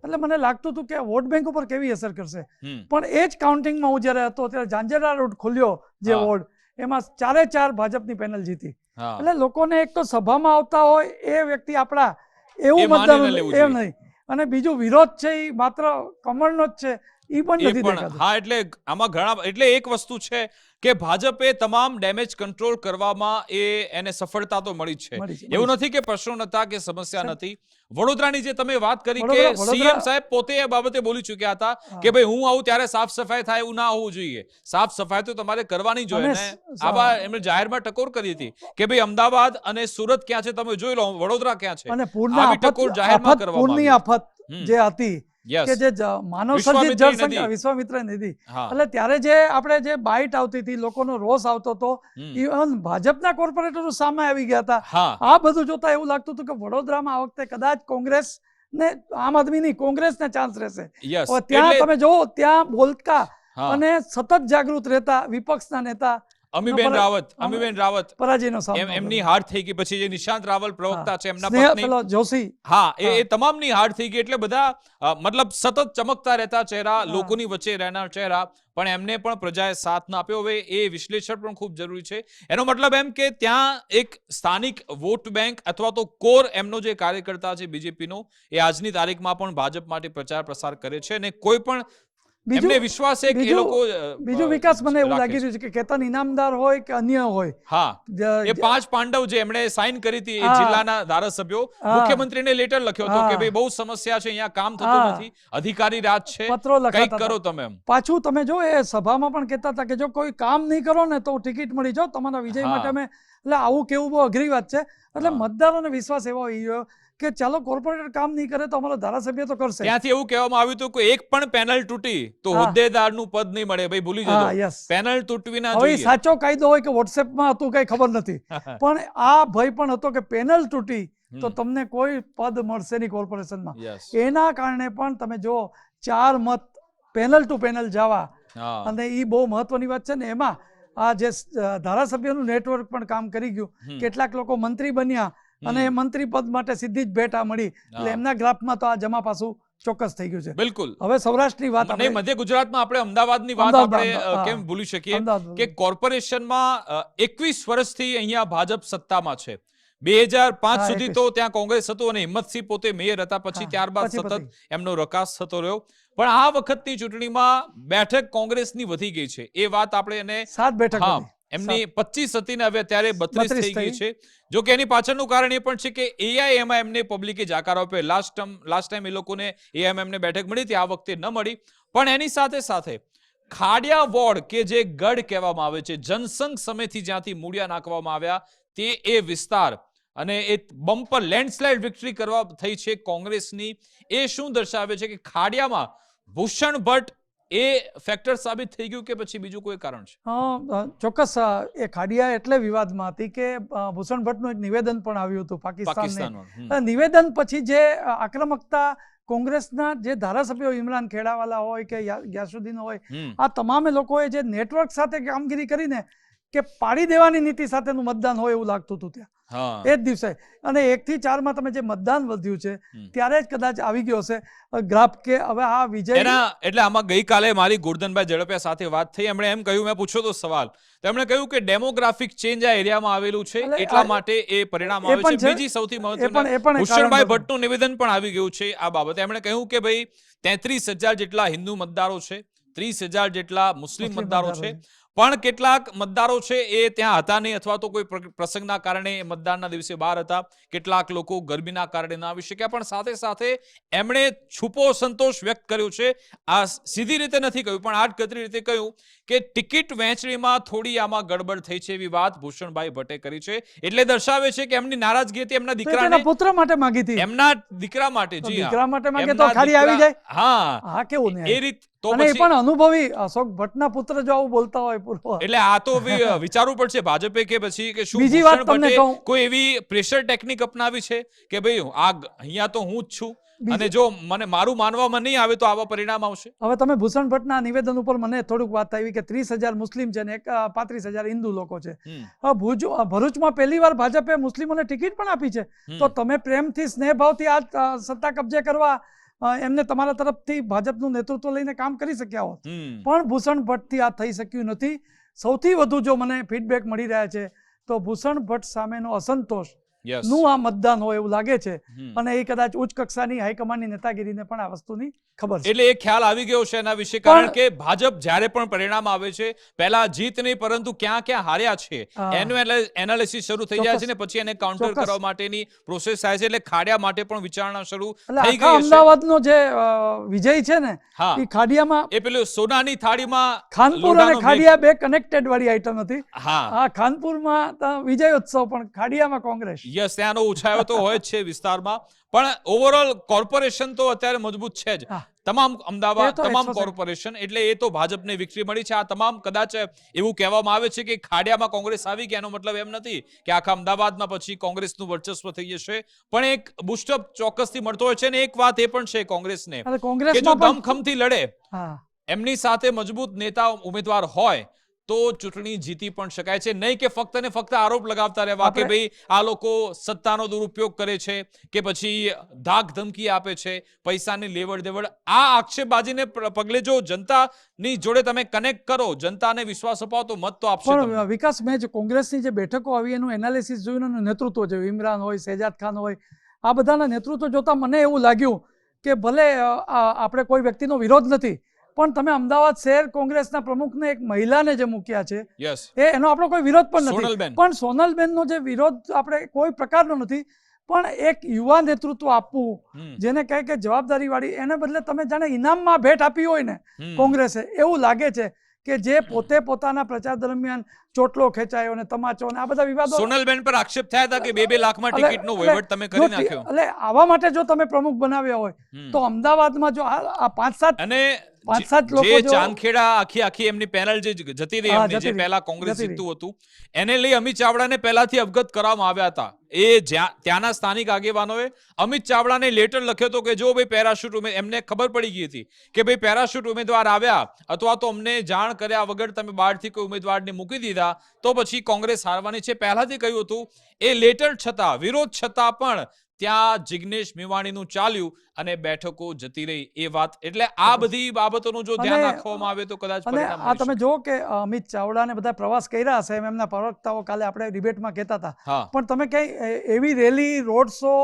એટલે મને લાગતું હતું કે વોટ બેંક ઉપર કેવી અસર કરશે. હમ. પણ એ જ કાઉન્ટિંગમાં હું જ્યારે હતો ત્યારે ઝાંઝરડા રોડ ખુલ્યો જે હા. વોર્ડ, એમાં 4 ભાજપની પેનલ જીતી. હા. એટલે લોકોને એક તો સભામાં આવતા હોય એ વ્યક્તિ આપણા એ એવું માનીને મતદાન લેવું એમ જોઈએ. નહીં, અને બીજું વિરોધ છે એ માત્ર કમળનો જ છે એ પણ એ નથી પણ દેખાતું. હા, એટલે આમાં ઘણા, એટલે એક વસ્તુ છે કે ભાજપે તમામ ડેમેજ કંટ્રોલ કરવામાં એને સફળતા તો મળી જ મળી છે. છે, એવું મળી નથી કે પ્રશ્નો નતા કે સમસ્યા સાહેબ, નથી. વડોદરાની જે તમે વાત કરી કે વડોદરા- સીએમ સાહેબ પોતે એ બાબતે બોલી ચૂક્યા હતા હા. કે ભાઈ હું આવું ત્યારે સાફ સફાઈ થાય એવું ના હોવું જોઈએ. સાફ સફાઈ તો તમારે કરવાની જ હોય અને ને. આવા એમણે જાહેરમાં ટકોર કરી હતી કે ભાઈ અમદાવાદ અને સુરત ક્યાં છે તમે જોઈ લો, વડોદરા ક્યાં છે. અને પૂરના આવી ટકોર જાહેરમાં કરવામાં પૂરની આવી. આફત હમ. જે હતી Yes. કે જે માનવ સર્જિત વિશ્વામિત્રી જળ સંકટ, નદી. વિશ્વામિત્ર નદી, હા. એટલે ત્યારે જે આપણે જે બાઇટ આવતી હતી, લોકોનો રોષ આવતો હતો, હમ. ઇવન ભાજપના કોર્પોરેટરો સામે આવી ગયા હતા. હા. આ બધું જોતા એવું લાગતું હતું કે વડોદરામાં આ વખતે કદાચ કોંગ્રેસ ને આમ આદમીની કોંગ્રેસને ચાન્સ રહેશે. યસ. હવે ત્યાં એટલે તમે જોવો, ત્યાં બોલકા હા. અને સતત જાગૃત રહેતા વિપક્ષના નેતા અમીબેન રાવત પરાજયનો સામનો એમની કર્યો. હાર થઈ ગઈ. પછી જે નિશાંત રાવલ પ્રવક્તા છે એમના સ્નેહ પત્ની, પેલો જોશી, હા, એ હા. તમામની હાર થઈ ગઈ. એટલે બધા મતલબ સતત ચમકતા રહેતા ચહેરા, હા. લોકોની વચ્ચે રહેનાર ચહેરા, પણ એમને પણ પ્રજાએ સાથ ના આપ્યો. હવે એ વિશ્લેષણ પણ ખૂબ જરૂરી છે. એનો મતલબ એમ કે ત્યાં એક સ્થાનિક વોટ બેંક અથવા તો કોર એમનો જે કાર્યકર્તા છે બીજેપીનો, એ આજની તારીખમાં પણ ભાજપ માટે પ્રચાર પ્રસાર કરે છે અને કોઈ પણ એમને વિશ્વાસ છે કે એ લોકો બીજું વિકાસ મને એવું રાખે લાગી છે. રહ્યું છે કે કેતન ઇનામદાર હોય કે અન્ય હોય, હા, એ 5 પાંડવ જે એમણે સાઇન કરી હતી એ હા. જિલ્લાના ધારાસભ્યો, હા. મુખ્યમંત્રીને લેટર લખ્યો હતો કે હા. ભાઈ બહુ સમસ્યા છે, અહીંયા કામ થતું હા. નથી, અધિકારી રાજ છે, પત્રો કંઈક લખાતા કરો હતા. તમે એમ. પાછું તમે જો એ સભામાં પણ કહેતા હતા કે જો કોઈ કામ નહીં કરો ને તો ટિકિટ મળી જાઓ તમારા વિજય હા. માટે. અમે એટલે આવું કેવું બહુ અઘરી વાત છે. એટલે હા. મતદારોને વિશ્વાસ એવો આવી ગયો કે ચાલો કોર્પોરેટર કામ નહીં કરે તો અમારો ધારાસભ્ય તો કરશે. ત્યાંથી એવું કહેવામાં આવ્યું હતું કે એક પણ પેનલ તૂટી તો હા. હોદ્દેદારનું પદ નહીં મળે. ભાઈ ભૂલી હા, જજો, yes. પેનલ તૂટવી ના હવે ઈ જોઈએ. સાચો કાયદો હોય કે વોટ્સએપમાં હતું કઈ ખબર નથી, પણ આ ભય પણ હતો કે પેનલ તૂટી તો હમ. તમને કોઈ પદ મળશે નહીં કોર્પોરેશનમાં. Yes. એના કારણે પણ તમે જો 4 મત પેનલ ટુ પેનલ જવા, હા. અને એ બહુ મહત્વની વાત છે ને. એમાં આ જે ધારાસભ્યનું નેટવર્ક પણ કામ કરી ગયું. હમ. કેટલાક લોકો મંત્રી બન્યા અને એ મંત્રી પદ માટે સીધી જ ભેટ આ મળી, એટલે હા. એમના ગ્રાફમાં તો આ જમા પાછું ચોક્કસ થઈ ગયું છે. બિલકુલ. હવે સૌરાષ્ટ્રની વાત નહીં, આપણે મધ્ય ગુજરાતમાં આપણે અમદાવાદની વાત અમદાવાદ, આપણે હા. કેમ ભૂલી શકીએ અમદાવાદ, કે કોર્પોરેશનમાં 21 વર્ષથી અહીંયા ભાજપ સત્તામાં છે. 2005 હા, સુધી 21. તો ત્યાં કોંગ્રેસ હતું અને હિંમતસિંહ પોતે મેયર હતા. પછી હા, ત્યારબાદ પછી સતત પતી. એમનો રકાસ થતો રહ્યો. પણ આ વખતની ચૂંટણીમાં બેઠક કોંગ્રેસની વધી ગઈ છે. એ વાત આપણે એને 7 બેઠક હા, વધી. એમની 25 હતી ને હવે અત્યારે 32 થઈ 32 ગઈ થઈ. છે. જો કે એની પાછળનું કારણ એ પણ છે કે એઆઈએમઆઈ એમને પબ્લિકે જાકાર આપ્યો. લાસ્ટ ટાઈમ એ લોકોને એઆઈએમઆઈને બેઠક મળી હતી, આ વખતે ન મળી. પણ એની સાથે સાથે ખાડિયા વોર્ડ કે જે ગઢ કહેવામાં આવે છે, જનસંઘ સમયથી જ્યાંથી મૂળિયા નાખવામાં આવ્યા તે એ વિસ્તાર, અને એ બમ્પર લેન્ડસ્લાઇડ વિક્ટરી કરવા થઈ છે કોંગ્રેસની. એ શું દર્શાવે છે કે ખાડિયામાં ભૂષણ ભટ્ટ એ ફેક્ટર સાબિત થઈ ગયું કે પછી બીજું કોઈ કારણ છે? ચોક્કસ. એ ખાડિયા એટલે વિવાદમાં હતી કે ભૂષણ ભટ્ટનું એક નિવેદન પણ આવ્યું હતું પાકિસ્તાનને. પાકિસ્તાનમાં નિવેદન પછી જે આક્રમકતા કોંગ્રેસના જે ધારાસભ્યો, ઇમરાન ખેડાવાલા હોય કે ગ્યાસુદ્દીન હોય, આ તમામે લોકોએ જે નેટવર્ક સાથે કામગીરી કરીને કે પાડી દેવાની નીતિ સાથેનું મતદાન હોય એવું લાગતું હતું ત્યાં એ જ દિવસે. અને 1 થી 4 માં તમે જે મતદાન વધ્યું છે ત્યારે જ કદાચ આવી ગયો હશે ગ્રાફ કે હવે આ વિજય. એટલે આમાં ગઈકાલે મારી ગોરધનભાઈ ઝડપિયા સાથે વાત થઈ. એમણે એમ કહ્યું, મેં પૂછ્યો તો સવાલ, તો એમણે કહ્યું કે ડેમોગ્રાફિક ચેન્જ આ એરિયામાં આવેલું છે એટલા માટે એ પરિણામ આવે છે. બીજી સૌથી મહત્વની, ભૂષણભાઈ ભટ્ટનું નિવેદન પણ આવી ગયું છે આ બાબતે. એમણે કહ્યું કે ભાઈ 33,000 જેટલા હિન્દુ મતદારો છે, 30,000 જેટલા મુસ્લિમ મતદારો છે, પણ કેટલાક મતદારો છે એ ત્યાં હતા નહીં અથવા તો કોઈ પ્રસંગના કારણે મતદાનના દિવસે બહાર હતા. કેટલાક લોકો ગરમીના કારણે ના આવી શક્યા. પણ સાથે સાથે એમણે છુપો સંતોષ વ્યક્ત કર્યો છે. આ સીધી રીતે નથી કહ્યું, પણ આડકતરી રીતે કહ્યું કે ટિકિટ વહેંચણીમાં થોડી આમાં ગડબડ થઈ છે એવી વાત ભૂષણભાઈ ભટ્ટે કરી છે. એટલે દર્શાવે છે કે એમની નારાજગી હતી એમના દીકરાને, પુત્ર માટે માંગી હતી, એમના દીકરા માટે. જી, દીકરા માટે માંગે તો ખાલી આવી જાય. હા, કેવું એ રીત. અને એ પણ અનુભવી અશોક ભટ્ટના પુત્ર જો આવું બોલતા હોય પૂર્વ, એટલે આ તો વિચારવું પડશે ભાજપે કે પછી કે શું બીજી વાત તમને કહું, કોઈ એવી પ્રેશર ટેકનિક અપનાવી છે કે ભાઈ આ અહીંયા તો હું જ છું અને જો મારું માનવામાં નહીં આવે તો આવા પરિણામ આવશે. હવે તમે ભૂષણ ભટ્ટના નિવેદન ઉપર મને થોડુંક વાત આવી કે 30,000 મુસ્લિમ છે ને 35,000 હિન્દુ લોકો છે. હવે ભરૂચમાં પહેલી વાર ભાજપે મુસ્લિમોને ટિકિટ પણ આપી છે. તો તમે પ્રેમથી સ્નેહભાવથી આ સત્તા કબજે કરવા એમને તમારા તરફથી ભાજપનું નેતૃત્વ લઈને કામ કરી શક્યા હોત, પણ ભૂષણ ભટ્ટથી આ થઈ શક્યું નથી. સૌથી વધુ જો મને ફીડબેક મળી રહ્યા છે તો ભૂષણ ભટ્ટ સામેનો અસંતોષ નું આ મતદાન હોય એવું લાગે છે, અને એ કદાચ ઉચ્ચ કક્ષાની હાઈકમાન્ડની નેતાગીરીને પણ આ વસ્તુની ખબર છે. એટલે એ ખ્યાલ આવી ગયો છે એના વિશે, કારણ કે ભાજપ જ્યારે પણ પરિણામ આવે છે પહેલા જીત નહીં પરંતુ ક્યાં ક્યાં હાર્યા છે એનું એનાલિસિસ શરૂ થઈ જાય છે ને પછી એને કાઉન્ટર કરવા માટેની પ્રોસેસ થાય છે. એટલે ખાડિયા માટે પણ વિચારણા શરૂ થઈ ગઈ છે. અમદાવાદનો જે વિજય છે ને એ ખાડિયામાં એ પેલું સોનાની થાળીમાં ખાનપુર અને ખાડિયા બે કનેક્ટેડ વાળી આઈટમ હતી. હા, ખાનપુરમાં વિજયોત્સવ પણ ખાડિયામાં કોંગ્રેસ. યસ, ત્યાંનો ઉછાળો તો હોય જ છે વિસ્તારમાં, પણ ઓવરઓલ કોર્પોરેશન તો અત્યારે મજબૂત છે જ. તમામ અમદાવાદ તમામ કોર્પોરેશન, એટલે એ તો ભાજપને વિક્ટરી મળી છે. આ તમામ કદાચ એવું કહેવામાં આવે છે કે ખાડિયામાં કોંગ્રેસ આવી ગયા, એનો મતલબ એમ નથી કે આખા અમદાવાદમાં પછી કોંગ્રેસનું વર્ચસ્વ થઈ જશે, પણ એક બુસ્ટઅપ ચોક્કસથી મળતો હોય છે. ને એક વાત એ પણ છે કોંગ્રેસને કે જો દમખમથી લડે, એમની સાથે મજબૂત નેતા ઉમેદવાર હોય તો ચૂંટણી જીતી પણ શકાય છે. નહીં કે ફક્ત ને ફક્ત આરોપ લગાવતા રહેવા કે ભાઈ આ લોકો સત્તાનો દુરુપયોગ કરે છે કે પછી ધાક ધમકી આપે છે, પૈસાની લેવડ દેવડ. આ આક્ષેપબાજીને પગલે જો જનતાની જોડે તમે કનેક્ટ કરો, જનતાને વિશ્વાસ અપાવો તો મત તો આપશે. પણ વિકાસ, મેં જે કોંગ્રેસની જે બેઠકો આવી એનું એનાલિસિસ જોયું, એનું નેતૃત્વ જોયું, ઇમરાન હોય, શહેજાદ ખાન હોય, આ બધાના નેતૃત્વ જોતા મને એવું લાગ્યું કે ભલે આપણે કોઈ વ્યક્તિનો વિરોધ નથી, પણ તમે અમદાવાદ શહેર કોંગ્રેસના પ્રમુખને એક મહિલાને જે મૂક્યા છે એનો આપણો કોઈ વિરોધ પણ નથી. પણ સોનલબેનનો જે વિરોધ આપણે કોઈ પ્રકારનો નથી, પણ એક યુવા નેતૃત્વ આપવું, જેને કહે કે જવાબદારી વાળી, એને બદલે તમે જાણે ઇનામમાં ભેટ આપી હોય ને કોંગ્રેસે, એવું લાગે છે કે જે પોતે પોતાના પ્રચાર દરમિયાન ચોટલો ખેંચાયો અને તમાચો અને આ બધા વિવાદો. સોનલબેન પર આક્ષેપ થયા હતા કે 2 લાખમાં ટિકિટનો વહીવટ તમે કરી નાખ્યો. એટલે આવા માટે જો તમે પ્રમુખ બનાવ્યા હોય તો અમદાવાદમાં જો આ 5-7 અને જે ચાંદખેડા આખી એમની પેનલ જે જતી રહી, એમની જે પહેલા કોંગ્રેસ જીતતું હતું, એને લઈ અમિત ચાવડાને પહેલાથી અવગત કરવામાં આવ્યા હતા. એ ત્યાંના સ્થાનિક આગેવાનોએ અમિત ચાવડાને લેટર લખ્યો હતો કે જો ભાઈ પેરાશૂટ એમને ખબર પડી ગઈ હતી કે ભાઈ પેરાશૂટ ઉમેદવાર આવ્યા અથવા તો અમને જાણ કર્યા વગર તમે બહારથી કોઈ ઉમેદવારને મૂકી દીધા તો પછી કોંગ્રેસ હારવાની છે, પહેલાથી કહ્યું હતું. એ લેટર છતાં, વિરોધ છતાં પણ ત્યાં જિગ્નેશ મેવાણીનું ચાલ્યું અને બેઠકો જતી રહી. એ વાત, એટલે આ બધી બાબતોનું જો ધ્યાન રાખવામાં આવે તો કદાચ પરિણામ આ તમે જો કે અમિત ચાવડાને બધા પ્રવાસ કર્યા હશે એમ એમના પ્રવક્તાઓ કાલે આપણે ડિબેટમાં કહેતા હતા, પણ તમે કઈ એવી રેલી, રોડ શો,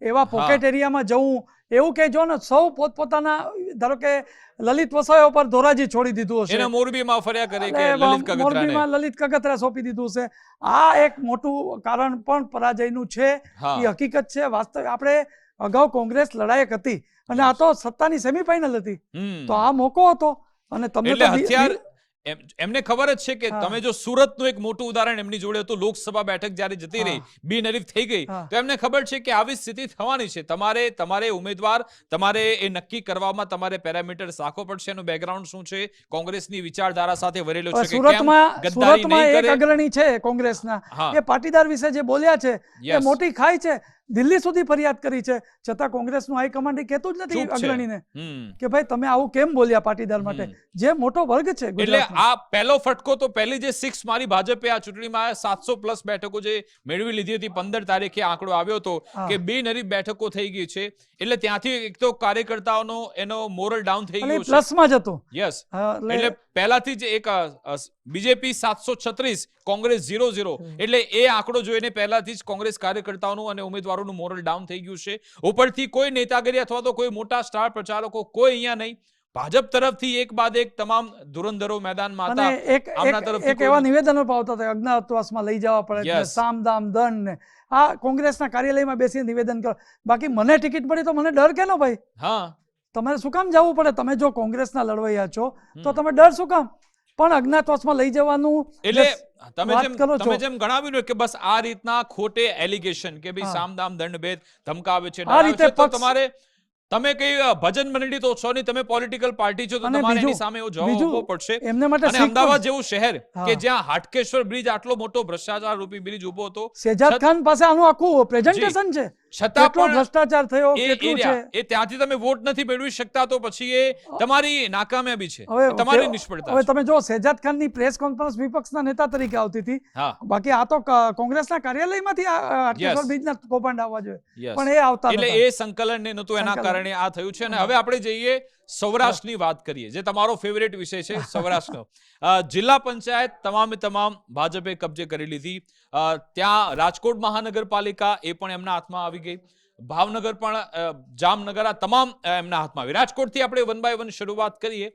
એવા પોકેટ એરિયામાં જવું, એવું કે જો ને સૌ પોતપોતાના, ધારો કે લલિત વસાયો પર ધોરાજી છોડી દીધું હશે, એને મોરબીમાં ફર્યા કરે કે મોરબીમાં લલિત કગથરા સોંપી દીધું છે. આ એક મોટું કારણ પણ પરાજયનું છે, એ હકીકત છે. વાસ્તવ આપણે અગાઉ કોંગ્રેસ લડાયક હતી અને આ તો સત્તાની સેમીફાઇનલ હતી, તો આ મોકો હતો. અને તમને એમને ખબર જ છે કે તમે જો સુરતનું એક મોટું ઉદાહરણ એમની જોડે હતું, લોકસભા બેઠક જ્યારે જતી રહી, બિનહરીફ થઈ ગઈ, તો એમને ખબર છે કે આવી સ્થિતિ થવાની છે. તમારે ઉમેદવાર, તમારે એ નક્કી કરવામાં તમારે પેરામીટર્સ રાખવો પડશે. એનું બેકગ્રાઉન્ડ શું છે, કોંગ્રેસની વિચારધારા સાથે વરેલો છે કે સુરતમાં એક અગ્રણી છે કોંગ્રેસના, એ પાટીદાર વિશે જે બોલ્યા છે એ મોટી ખાઈ છે, દિલ્હી સુધી ફરિયાદ કરી છે, છતાં કોંગ્રેસનું હાઈકમાન્ડ કહેતું જ નથી અગ્રણીને કે ભાઈ તમે આવું કેમ બોલ્યા પાટીદાર માટે, જે મોટો વર્ગ છે. એટલે આ પહેલો ફટકો તો પહેલી જે 6 મારી ભાજપે આ ચૂંટણીમાં 700+ બેઠકો જે મેળવી લીધી હતી, 15 તારીખે આંકડો આવ્યો હતો કે બિનહરીફ બેઠકો થઈ ગઈ છે. એટલે ત્યાંથી એક તો કાર્યકર્તાઓનો એનો મોરલ ડાઉન થઈ ગયો છે, પ્લસમાં જ હતો. યસ, એટલે પહેલાથી જ એક બીજેપી 736, કોંગ્રેસ 0-0, એટલે એ આંકડો જોઈને પહેલાથી જ કોંગ્રેસ કાર્યકર્તાઓનું અને ઉમેદવારોનું મોરલ ડાઉન થઈ ગયું છે. ઉપરથી કોઈ નેતાગીરી અથવા તો કોઈ મોટા સ્ટાર પ્રચારકો કોઈ અહીંયા નહીં. ભાજપ તરફથી એક બાદ એક તમામ ધુરંધરો મેદાનમાં હતા. એક એવા નિવેદનો પાવતા હતા અજ્ઞાતવાસમાં લઈ જવા પડે, સામદામ દંડ ને આ કોંગ્રેસના કાર્યાલયમાં બેસીને નિવેદન કરો. બાકી મને ટિકિટ મળી તો મને ડર કેનો ભાઈ? તમારે શું કામ જવું પડે? તમે જો કોંગ્રેસના લડવૈયા છો તો તમે ડર શું કામ? પણ અજ્ઞાતવાસમાં લઈ જવાનું, એટલે તમે જેમ ગણાવ્યું કે બસ આ રીતના ખોટે એલિગેશન કે ભાઈ સામદામ દંડ ભેદ ધમકાવે છે, તમારે તમે કઈ ભજન મંડળી તો છો નહીં, તમે પોલિટિકલ પાર્ટી છો, તો અને તમારે બીજું- એની સામે એવો જવાબ બીજું આપવો પડશે. એમને માટે અને શીખ અમદાવાદ પણ- જેવું શહેર હા. કે જ્યાં હાટકેશ્વર બ્રિજ આટલો મોટો ભ્રષ્ટાચાર રૂપી બ્રિજ ઉભો હતો, શેજાદ ખાન પાસે આનું આખું પ્રેઝન્ટેશન છે, છતાં કેટલો પણ ભ્રષ્ટાચાર થયો, એ કેટલું છે. એરિયા, એ ત્યાંથી તમે વોટ નથી મેળવી શકતા, તો પછી એ તમારી નાકામયાબી છે, હવે એ તમારી હવે નિષ્ફળતા છે. તમે જો શેજાદ ખાનની પ્રેસ કોન્ફરન્સ વિપક્ષના નેતા તરીકે આવતી હતી, હા, બાકી આ તો કોંગ્રેસના કાર્યાલયમાંથી હાટકેશ્વર Yes. બ્રિજના કૌભાંડ આવવા જોઈએ, yes. પણ એ આવતા એટલે નહોતા. એ સંકલન ને નહોતું, એના સંકલન. કારણે આ થયું છે. અને હવે આપણે જઈએ સૌરાષ્ટ્રની વાત કરીએ, જે તમારો ફેવરેટ વિષય છે, સૌરાષ્ટ્રનો. જિલ્લા પંચાયત તમામ ભાજપે કબજે કરી લીધી. ત્યાં રાજકોટ મહાનગરપાલિકા એ પણ એમના હાથમાં આવી ગઈ. ભાવનગર પણ, જામનગર, આ તમામ એમના હાથમાં આવી. રાજકોટથી આપણે વન બાય વન શરૂઆત કરીએ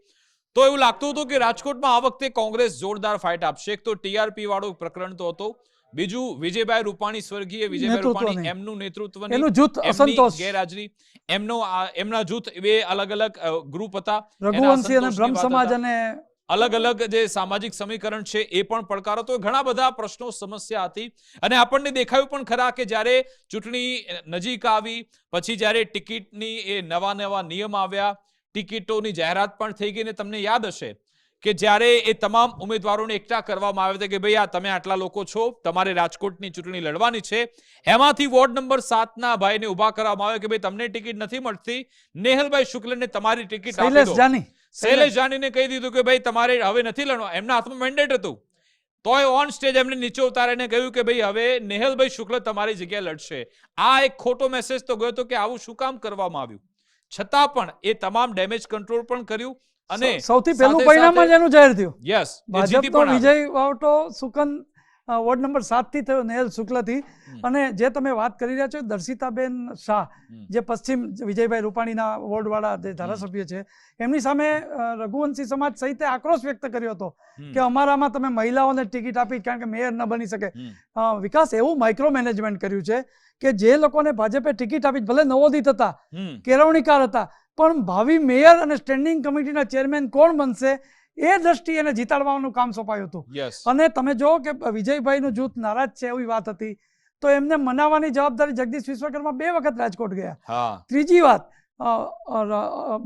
તો એવું લાગતું હતું કે રાજકોટમાં આ વખતે કોંગ્રેસ જોરદાર ફાઇટ આપશે. એક તો ટીઆરપી વાળું પ્રકરણ તો હતો, બીજું વિજયભાઈ રૂપાણી, સ્વર્ગીય વિજયભાઈ રૂપાણી, નેતૃત્વની. એમનું નેતૃત્વ, એનું જૂથ અસંતોષ. ગેરહાજરી, એમના જૂથ, બે અલગ અલગ ગ્રુપ હતા. રઘુવંશી અને એના બ્રહ્મ સંતોષની વાત સમાજ હતા. અને અલગ અલગ જે સામાજિક સમીકરણ છે એ પણ પડકારો, તો ઘણા બધા પ્રશ્નો, સમસ્યા હતી. અને આપણને દેખાયું પણ ખરા કે જ્યારે ચૂંટણી નજીક આવી પછી, જ્યારે ટિકિટની એ નવા નિયમ આવ્યા, ટિકિટોની જાહેરાત પણ થઈ ગઈ, ને તમને યાદ હશે કે જ્યારે એ તમામ ઉમેદવારોને એકઠા કરવામાં આવ્યા હતા કે ભાઈ આ તમે આટલા લોકો છો, તમારે રાજકોટની ચૂંટણી લડવાની છે, એમાંથી વોર્ડ નંબર 7ના ભાઈને ઉભા કરવામાં આવ્યા કે ભાઈ તમને ટિકિટ નથી મળતી, નેહલભાઈ શુક્લને તમારી ટિકિટ આપી શૈલેષ દો. જાની શૈલેષ જાનીને કહી દીધું કે ભાઈ તમારે હવે નથી લડવા, એમના હાથમાં મેન્ડેટ હતું. તોય ઓન સ્ટેજ એમને નીચે ઉતારીને કહ્યું કે ભાઈ હવે નેહલભાઈ શુક્લ તમારી જગ્યાએ લડશે. આ એક ખોટો મેસેજ તો ગયો હતો કે આવું શું કામ કરવામાં આવ્યું. છતાં પણ એ તમામ ડેમેજ કંટ્રોલ પણ કર્યું, અને સૌથી પહેલું પરિણામ જ એનું જાહેર થયું. યસ, ભાજપનો વિજય વાવટો સુકન વોર્ડ નંબર 7 થી થયો, નેહલ શુક્લથી. અને જે તમે વાત કરી રહ્યા છો, દર્શિતાબેન શાહ, જે પશ્ચિમ વિજયભાઈ રૂપાણીના વોર્ડવાળા જે ધારાસભ્ય છે, એમની સામે રઘુવંશી સમાજ સહિતે આક્રોશ વ્યક્ત કર્યો હતો કે અમારામાં તમે મહિલાઓને ટિકિટ આપી કારણ કે મેયર ન બની શકે. વિકાસ એવું માઇક્રો મેનેજમેન્ટ કર્યું છે કે જે લોકોને ભાજપે ટિકિટ આપી, ભલે નવોદિત હતા, કેળવણીકાર હતા, પણ ભાવિ મેયર અને સ્ટેન્ડિંગ કમિટીના ચેરમેન કોણ બનશે એ દ્રષ્ટિએ એને જીતાડવાનું કામ સોંપાયું હતું. અને તમે જો કે વિજયભાઈનું જૂથ નારાજ છે એવી વાત હતી, તો એમને મનાવવાની જવાબદારી જગદીશ વિશ્વકર્મા 2 વખત રાજકોટ ગયા. ત્રીજી વાત,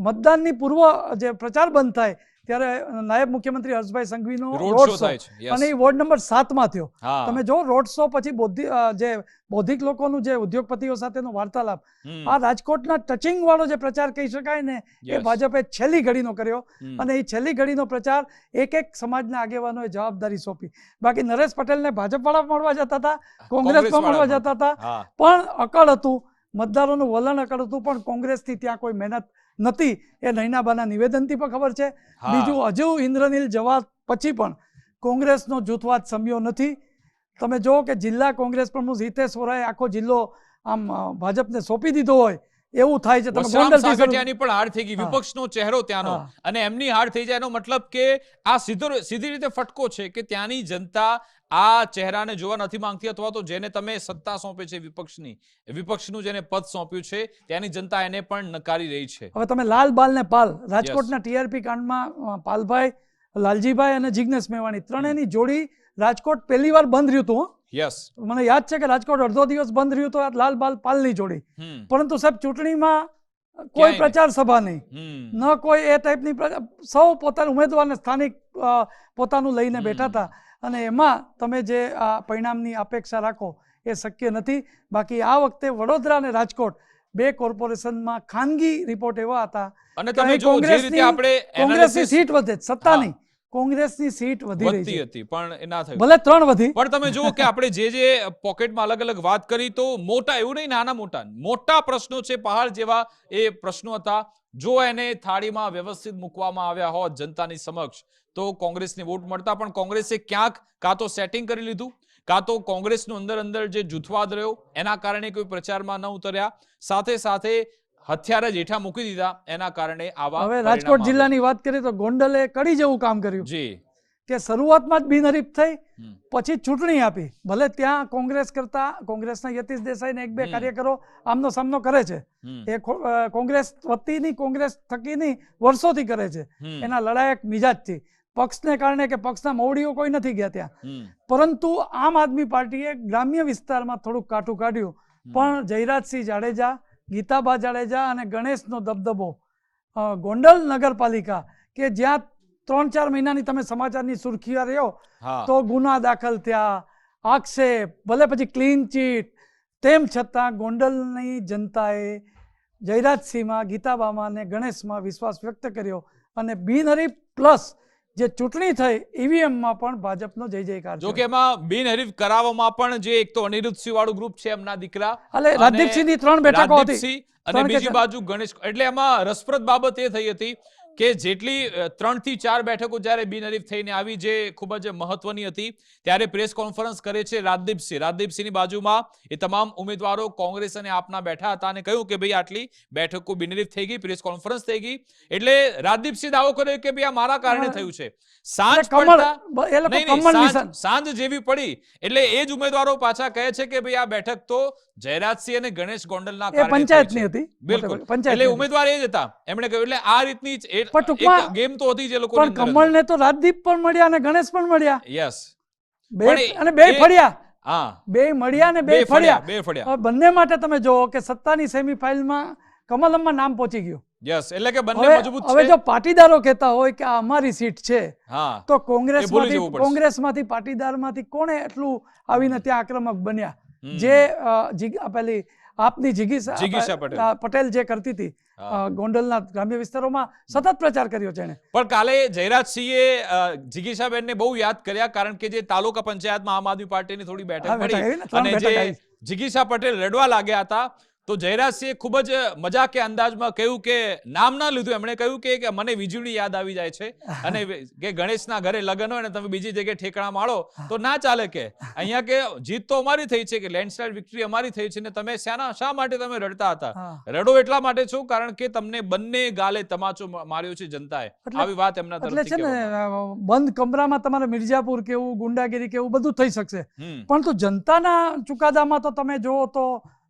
મતદાનની પૂર્વ જે પ્રચાર બંધ થાય ત્યારે નાયબ મુખ્યમંત્રી હર્ષભાઈ સંઘવીનો રોડ શો, અને એ વોર્ડ નંબર 7માં થયો. તમે જો રોડ શો પછી જે બૌદ્ધિક લોકોનું જે ઉદ્યોગપતિઓ સાથેનો વાર્તાલાપ, આ રાજકોટના ટચિંગ વાળો જે પ્રચાર કહી શકાય ને, એ ભાજપે છેલ્લી ઘડીનો કર્યો. અને એ છેલ્લી ઘડીનો પ્રચાર એક સમાજના આગેવાનોએ જવાબદારી સોંપી. બાકી નરેશ પટેલને ભાજપ વાળા મળવા જતા હતા, કોંગ્રેસમાં મળવા જતા હતા, પણ અકળ હતું, મતદારોનું વલણ અકળ હતું, પણ કોંગ્રેસથી ત્યાં કોઈ મહેનત નથી. એ નૈનાબાના નિવેદનથી પણ ખબર છે. બીજું, હજુ ઇન્દ્રનીલ જવા પછી પણ કોંગ્રેસનો જૂથવાદ સમ્યો નથી. તમે જો કે જિલ્લા કોંગ્રેસ પ્રમુખ હિતેશ વોરાએ આખો જિલ્લો આમ ભાજપને સોંપી દીધો હોય એવું થાય છે. તમે સાગઠિયાની પણ હાર થઈ ગઈ, વિપક્ષનો ચહેરો ત્યાંનો, અને એમની હાર થઈ જાય એનો મતલબ કે આ સીધી રીતે ફટકો છે કે ત્યાંની જનતા આ ચહેરાને જોવા નથી માંગતી, અથવા તો જેને તમે સત્તા સોંપે છે વિપક્ષનું જેને પદ સોંપ્યું છે, ત્યાંની જનતા એને પણ નકારી રહી છે. હવે તમે લાલ બાલ ને પાલ, રાજકોટના ટીઆરપી કાંડમાં પાલભાઈ, લાલજીભાઈ અને જિગ્નેશ મેવાણી ત્રણેયની જોડી રાજકોટ પહેલી વાર બંધ રહ્યું હતું. યસ, મને યાદ છે કે રાજકોટ અડધો દિવસ બંધ રહ્યું હતું લાલ બાલ પાલની જોડી. પરંતુ સાહેબ ચૂંટણીમાં કોઈ પ્રચાર સભા નહીં, ન કોઈ એ ટાઈપની, સૌ પોતાના ઉમેદવારને સ્થાનિક પોતાનું લઈને બેઠા હતા. અને એમાં તમે જે આ પરિણામની અપેક્ષા રાખો એ શક્ય નથી. બાકી આ વખતે વડોદરા અને રાજકોટ 2 કોર્પોરેશનમાં ખાનગી રિપોર્ટ એવા હતા અને તમે જો જે રીતે આપણે કોંગ્રેસની સીટ વધે, સત્તા નહીં, કોંગ્રેસની સીટ વધી રહી હતી, પણ એ ના થયું. ભલે 3 વધી, પણ તમે જુઓ કે આપણે જે પોકેટમાં અલગ અલગ વાત કરી, તો મોટા, એવું નહીં, મોટા પ્રશ્નો છે, પહાડ જેવા એ પ્રશ્નો હતા. જો એને થાળીમાં વ્યવસ્થિત મૂકવામાં આવ્યા હોત જનતાની સમક્ષ, તો કોંગ્રેસને વોટ મળતા. પણ કોંગ્રેસે ક્યાંક કાં તો સેટિંગ કરી લીધું, કાં તો કોંગ્રેસનું અંદર જે જૂથવાદ રહ્યો એના કારણે કોઈ પ્રચારમાં ન ઉતર્યા, સાથે હથિયાર જ હેઠા મૂકી દીધા, એના કારણે આવા. હવે રાજકોટ જિલ્લાની વાત કરીએ તો ગોંડલે કડી જેવું કામ કર્યું કે શરૂઆતમાં જ બિનહરીફ થઈ, પછી ચૂંટણી આપી. ભલે ત્યાં કોંગ્રેસ કરતા કોંગ્રેસના યતીશ દેસાઈને 1-2 કાર્યકરો આમનો સામનો કરે છે, એ કોંગ્રેસ વતીની, કોંગ્રેસ થકીની વર્ષોથી કરે છે, એના લડાયક મિજાજથી. પક્ષને કારણે કે પક્ષના મવડીઓ કોઈ નથી ગયા ત્યાં. પરંતુ આમ આદમી પાર્ટીએ ગ્રામ્ય વિસ્તારમાં થોડુંક કાઠું કાઢ્યું, પણ જયરાજસિંહ જાડેજા, ગીતાબા જાડેજા અને ગણેશનો દબદબો, ગોંડલ નગરપાલિકા કે જ્યાં 3-4 મહિનાની તમે સમાચારની સુર્ખીઓ રહ્યો હા તો ગુના દાખલ થયા, આક્ષેપ, ભલે પછી ક્લીન ચીટ, તેમ છતાં ગોંડલની જનતાએ જયરાજસિંહમાં, ગીતાબામાં અને ગણેશમાં વિશ્વાસ વ્યક્ત કર્યો અને બિનહરીફ પ્લસ જે ચૂંટણી થઈ ઈવીએમમાં પણ ભાજપનો જય જયકાર જો કે એમાં બિનહરીફ કરાવવામાં પણ જે એક તો અનિરુદ્ધસિંહ વાળું ગ્રુપ છે એમના દીકરા એટલે અને રાજદીપસિંહની 3 બેઠકો હતી, રાજદીપસિંહ અને 3 કે બીજી બાજુ ગણેશ, એટલે એમાં રસપ્રદ બાબત એ થઈ હતી કે જેટલી 3 થી 4 બેઠકો જ્યારે બિનહરીફ થઈને આવી, જે ખૂબ જ મહત્વની હતી, ત્યારે પ્રેસ કોન્ફરન્સ કરે છે રાજદીપસિંહની બાજુમાં એ તમામ ઉમેદવારો કોંગ્રેસ અને આપના બેઠા હતા અને કહ્યું કે ભાઈ આટલી બેઠકો બિનહરીફ થઈ ગઈ, પ્રેસ કોન્ફરન્સ થઈ ગઈ. એટલે રાજદીપસિંહ દાવો કર્યો કે ભાઈ આ મારા કારણે થયું છે. સાંજ પડતા એ લોકો કમળ નિશાન સાંજ જેવી પડી એટલે એ જ ઉમેદવારો પાછા કહે છે કે ભાઈ આ બેઠક તો જયરાજસિંહ અને ગણેશ ગોંડલના એ કારણે પંચાયતની થઈ છે. હતી, બિલકુલ, પંચાયતની એટલે હતી. ઉમેદવાર એ જ હતા. એમણે કહ્યું એટલે આ રીતની જ પણ ટૂંકમાં એક ગેમ તો હતી જે લોકો પણ કમળને તો રાજદીપ પણ મળ્યા અને ગણેશ પણ મળ્યા, યસ અને બે ફળ્યા, હા બે મળ્યા અને બે ફળ્યા. બે ફળ્યા હવે બંને માટે તમે જુઓ કે સત્તાની સેમીફાઇનલમાં કમલમમાં નામ પહોંચી ગયું. યસ એટલે કે બંને હવે મજબૂત હવે છે. જો પાટીદારો કહેતા હોય કે આ અમારી સીટ છે હા તો એ ભૂલી જવું પડશે. કોંગ્રેસમાંથી પાટીદારમાંથી કોણે એટલું આવીને ત્યાં આક્રમક બન્યા, જે પેલી આપની જિગીશા પટેલ જે કરતી હતી ગોંડલના ગ્રામ્ય વિસ્તારોમાં સતત પ્રચાર કર્યો છે એણે. પણ કાલે જયરાજસિંહે જિગીશાબેનને બહુ યાદ કર્યા કારણ કે જે તાલુકા પંચાયતમાં આમ આદમી પાર્ટીની થોડી બેઠક હા, બેઠક મળી આવી ને, 3 અને બેઠક જે આવી. જિગીશા પટેલ રડવા લાગ્યા હતા તો જયરાજસિંહે ખૂબ જ મજાકે અંદાજમાં કહ્યું કે નામ ના લીધું, એમણે કહ્યું કે મને વીજળી યાદ આવી જાય છે અને કે ગણેશના ઘરે લગ્ન હોય ને તમે બીજી જગ્યાએ ઠેકાણા માળો તો ના ચાલે, કે અહીંયા કે જીત તો અમારી થઈ છે, કે લેન્ડસ્લાઇડ વિક્ટરી અમારી થઈ છે ને તમે શા માટે તમે રડતા હતા? રડો એટલા માટે છો કારણ કે તમને બંને ગાલે તમાચો માર્યો છે જનતાએ. આવી વાત એમના એટલે તરફથી છે ને કહેવામાં. બંધ કમરામાં તમારે મિર્જાપુર કેવું, ગુંડાગીરી કેવું બધું થઈ શકશે, પરંતુ જનતાના ચુકાદામાં તો તમે જુઓ તો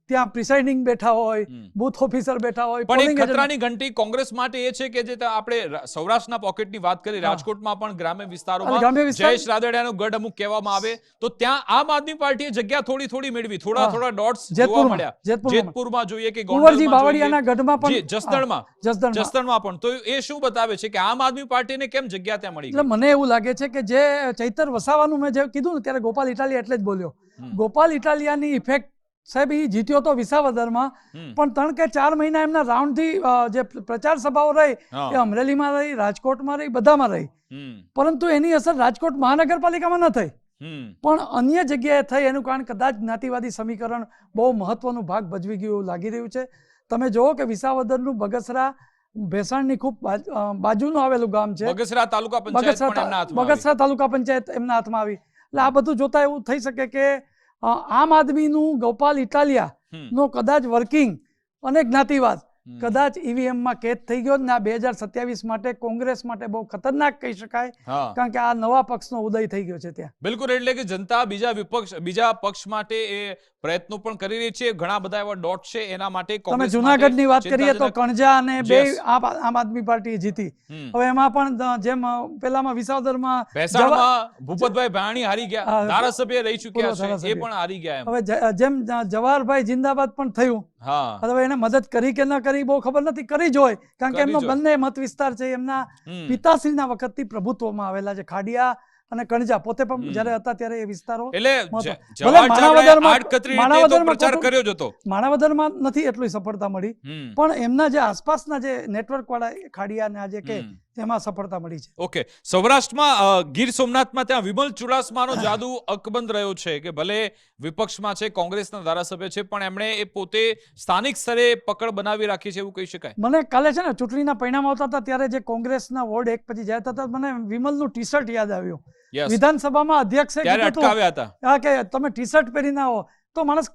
ત્યાં પ્રિસાઇડિંગ બેઠા હોય, બૂથ ઓફિસર બેઠા હોય. પણ એક polling agent- ખતરાની ઘંટી કોંગ્રેસ માટે એ છે કે જે આપણે સૌરાષ્ટ્રના પોકેટની વાત કરી, રાજકોટમાં પણ ગ્રામ્ય વિસ્તારોમાં ગ્રામ્ય વિસ્તાર- જયેશ રાદડિયાનો ગઢ અમુક કહેવામાં આવે તો ત્યાં આમ આદમી પાર્ટીએ જગ્યા થોડી મેળવી, થોડા ડોટ્સ જોવા મળ્યા. જેતપુરમાં જોઈએ કે કુંવરજી ગોંડલમાં બાવળિયાના ગઢમાં જોઈએ, પણ જસદણમાં પણ. તો એ શું બતાવે છે કે આમ આદમી પાર્ટીને કેમ જગ્યા ત્યાં મળી એટલે ગઈ? મને એવું લાગે છે કે જે ચૈતર વસાવાનું મેં જે કીધું ને ત્યારે ગોપાલ ઇટાલિયા એટલે જ બોલ્યો. ગોપાલ ઇટાલિયાની ઇફેક્ટ સાહેબ એ જીત્યો તો વિસાવદરમાં, પણ 3 કે 4 મહિના એમના રાઉન્ડથી જે પ્રચાર સભાઓ રહી એ અમરેલીમાં રહી, રાજકોટમાં રહી, બધામાં રહી, પરંતુ એની અસર રાજકોટ મહાનગરપાલિકામાં ન થઈ પણ અન્ય જગ્યાએ થઈ. એનું કારણ કદાચ જ્ઞાતિવાદી સમીકરણ બહુ મહત્વનો ભાગ ભજવી ગયું એવું લાગી રહ્યું છે. તમે જુઓ કે વિસાવદરનું બગસરા ભેસાણની ખૂબ બાજુનું આવેલું ગામ છે, બગસરા તાલુકા પંચાયત પણ એમના હાથમાં આવી. બગસરા તાલુકા પંચાયત એમના હાથમાં આવી. એટલે આ બધું જોતા એવું થઈ શકે કે આમ આદમીનું ગોપાલ ઇટાલિયા નો કદાચ વર્કિંગ અને જ્ઞાતિવાદ કદાચ ઈવીએમમાં કેદ થઈ ગયો ને આ 2027 માટે કોંગ્રેસ માટે બહુ ખતરનાક કહી શકાય, કારણ કે આ નવા પક્ષનો ઉદય થઈ ગયો છે ત્યાં. બિલકુલ, એટલે કે જનતા બીજા પક્ષ માટે એ પ્રયત્નો પણ કરી રહી છે. ઘણા બધા એવા ડોટ છે એના માટે. તમે જુનાગઢની વાત કરીએ તો કણજા અને બે આમ આદમી પાર્ટી જીતી. હવે એમાં પણ જેમ પેલામાં વિસાવદરમાં ભેસાણમાં ભૂપતભાઈ ભાણી હારી ગયા, ધારાસભ્ય રહી ચૂક્યા છે, એ પણ હારી ગયા. હવે જેમ જવાહરભાઈ જિંદાબાદ પણ થયું. હવે એને મદદ કરી કે ન કરી બહુ ખબર નથી, કરી જ હોય, કારણ કે એમનો બંને મત વિસ્તાર છે એમના પિતાશ્રીના વખતથી પ્રભુત્વમાં આવેલા છે. ખાડિયા અને કણજા પોતે પણ જ્યારે હતા ત્યારે એ વિસ્તારો માણાવદરમાં નથી એટલી સફળતા મળી, પણ એમના જે આસપાસના જે નેટવર્ક વાળા ખાડિયા આજે કે તેમાં સફળતા મળી છે. ઓકે, સૌરાષ્ટ્રમાં ગીર સોમનાથમાં ત્યાં વિમલ ચુડાસમાનો જાદુ અકબંધ રહ્યો છે કે ભલે વિપક્ષમાં છે, કોંગ્રેસના ધારાસભ્ય છે, પણ એમણે એ પોતે સ્થાનિક સ્તરે પકડ બનાવી રાખી છે એવું કહી શકાય. મને કાલે છે ને ચૂંટણીના પરિણામ આવતા હતા ત્યારે જે કોંગ્રેસના વોર્ડ 1 પછી જતા હતા, મને વિમલનું ટી શર્ટ યાદ આવ્યું. વિધાનસભામાં અધ્યક્ષે અટકાવ્યા હતા કે તમે ટી શર્ટ પહેરીને આવો, તો માણસ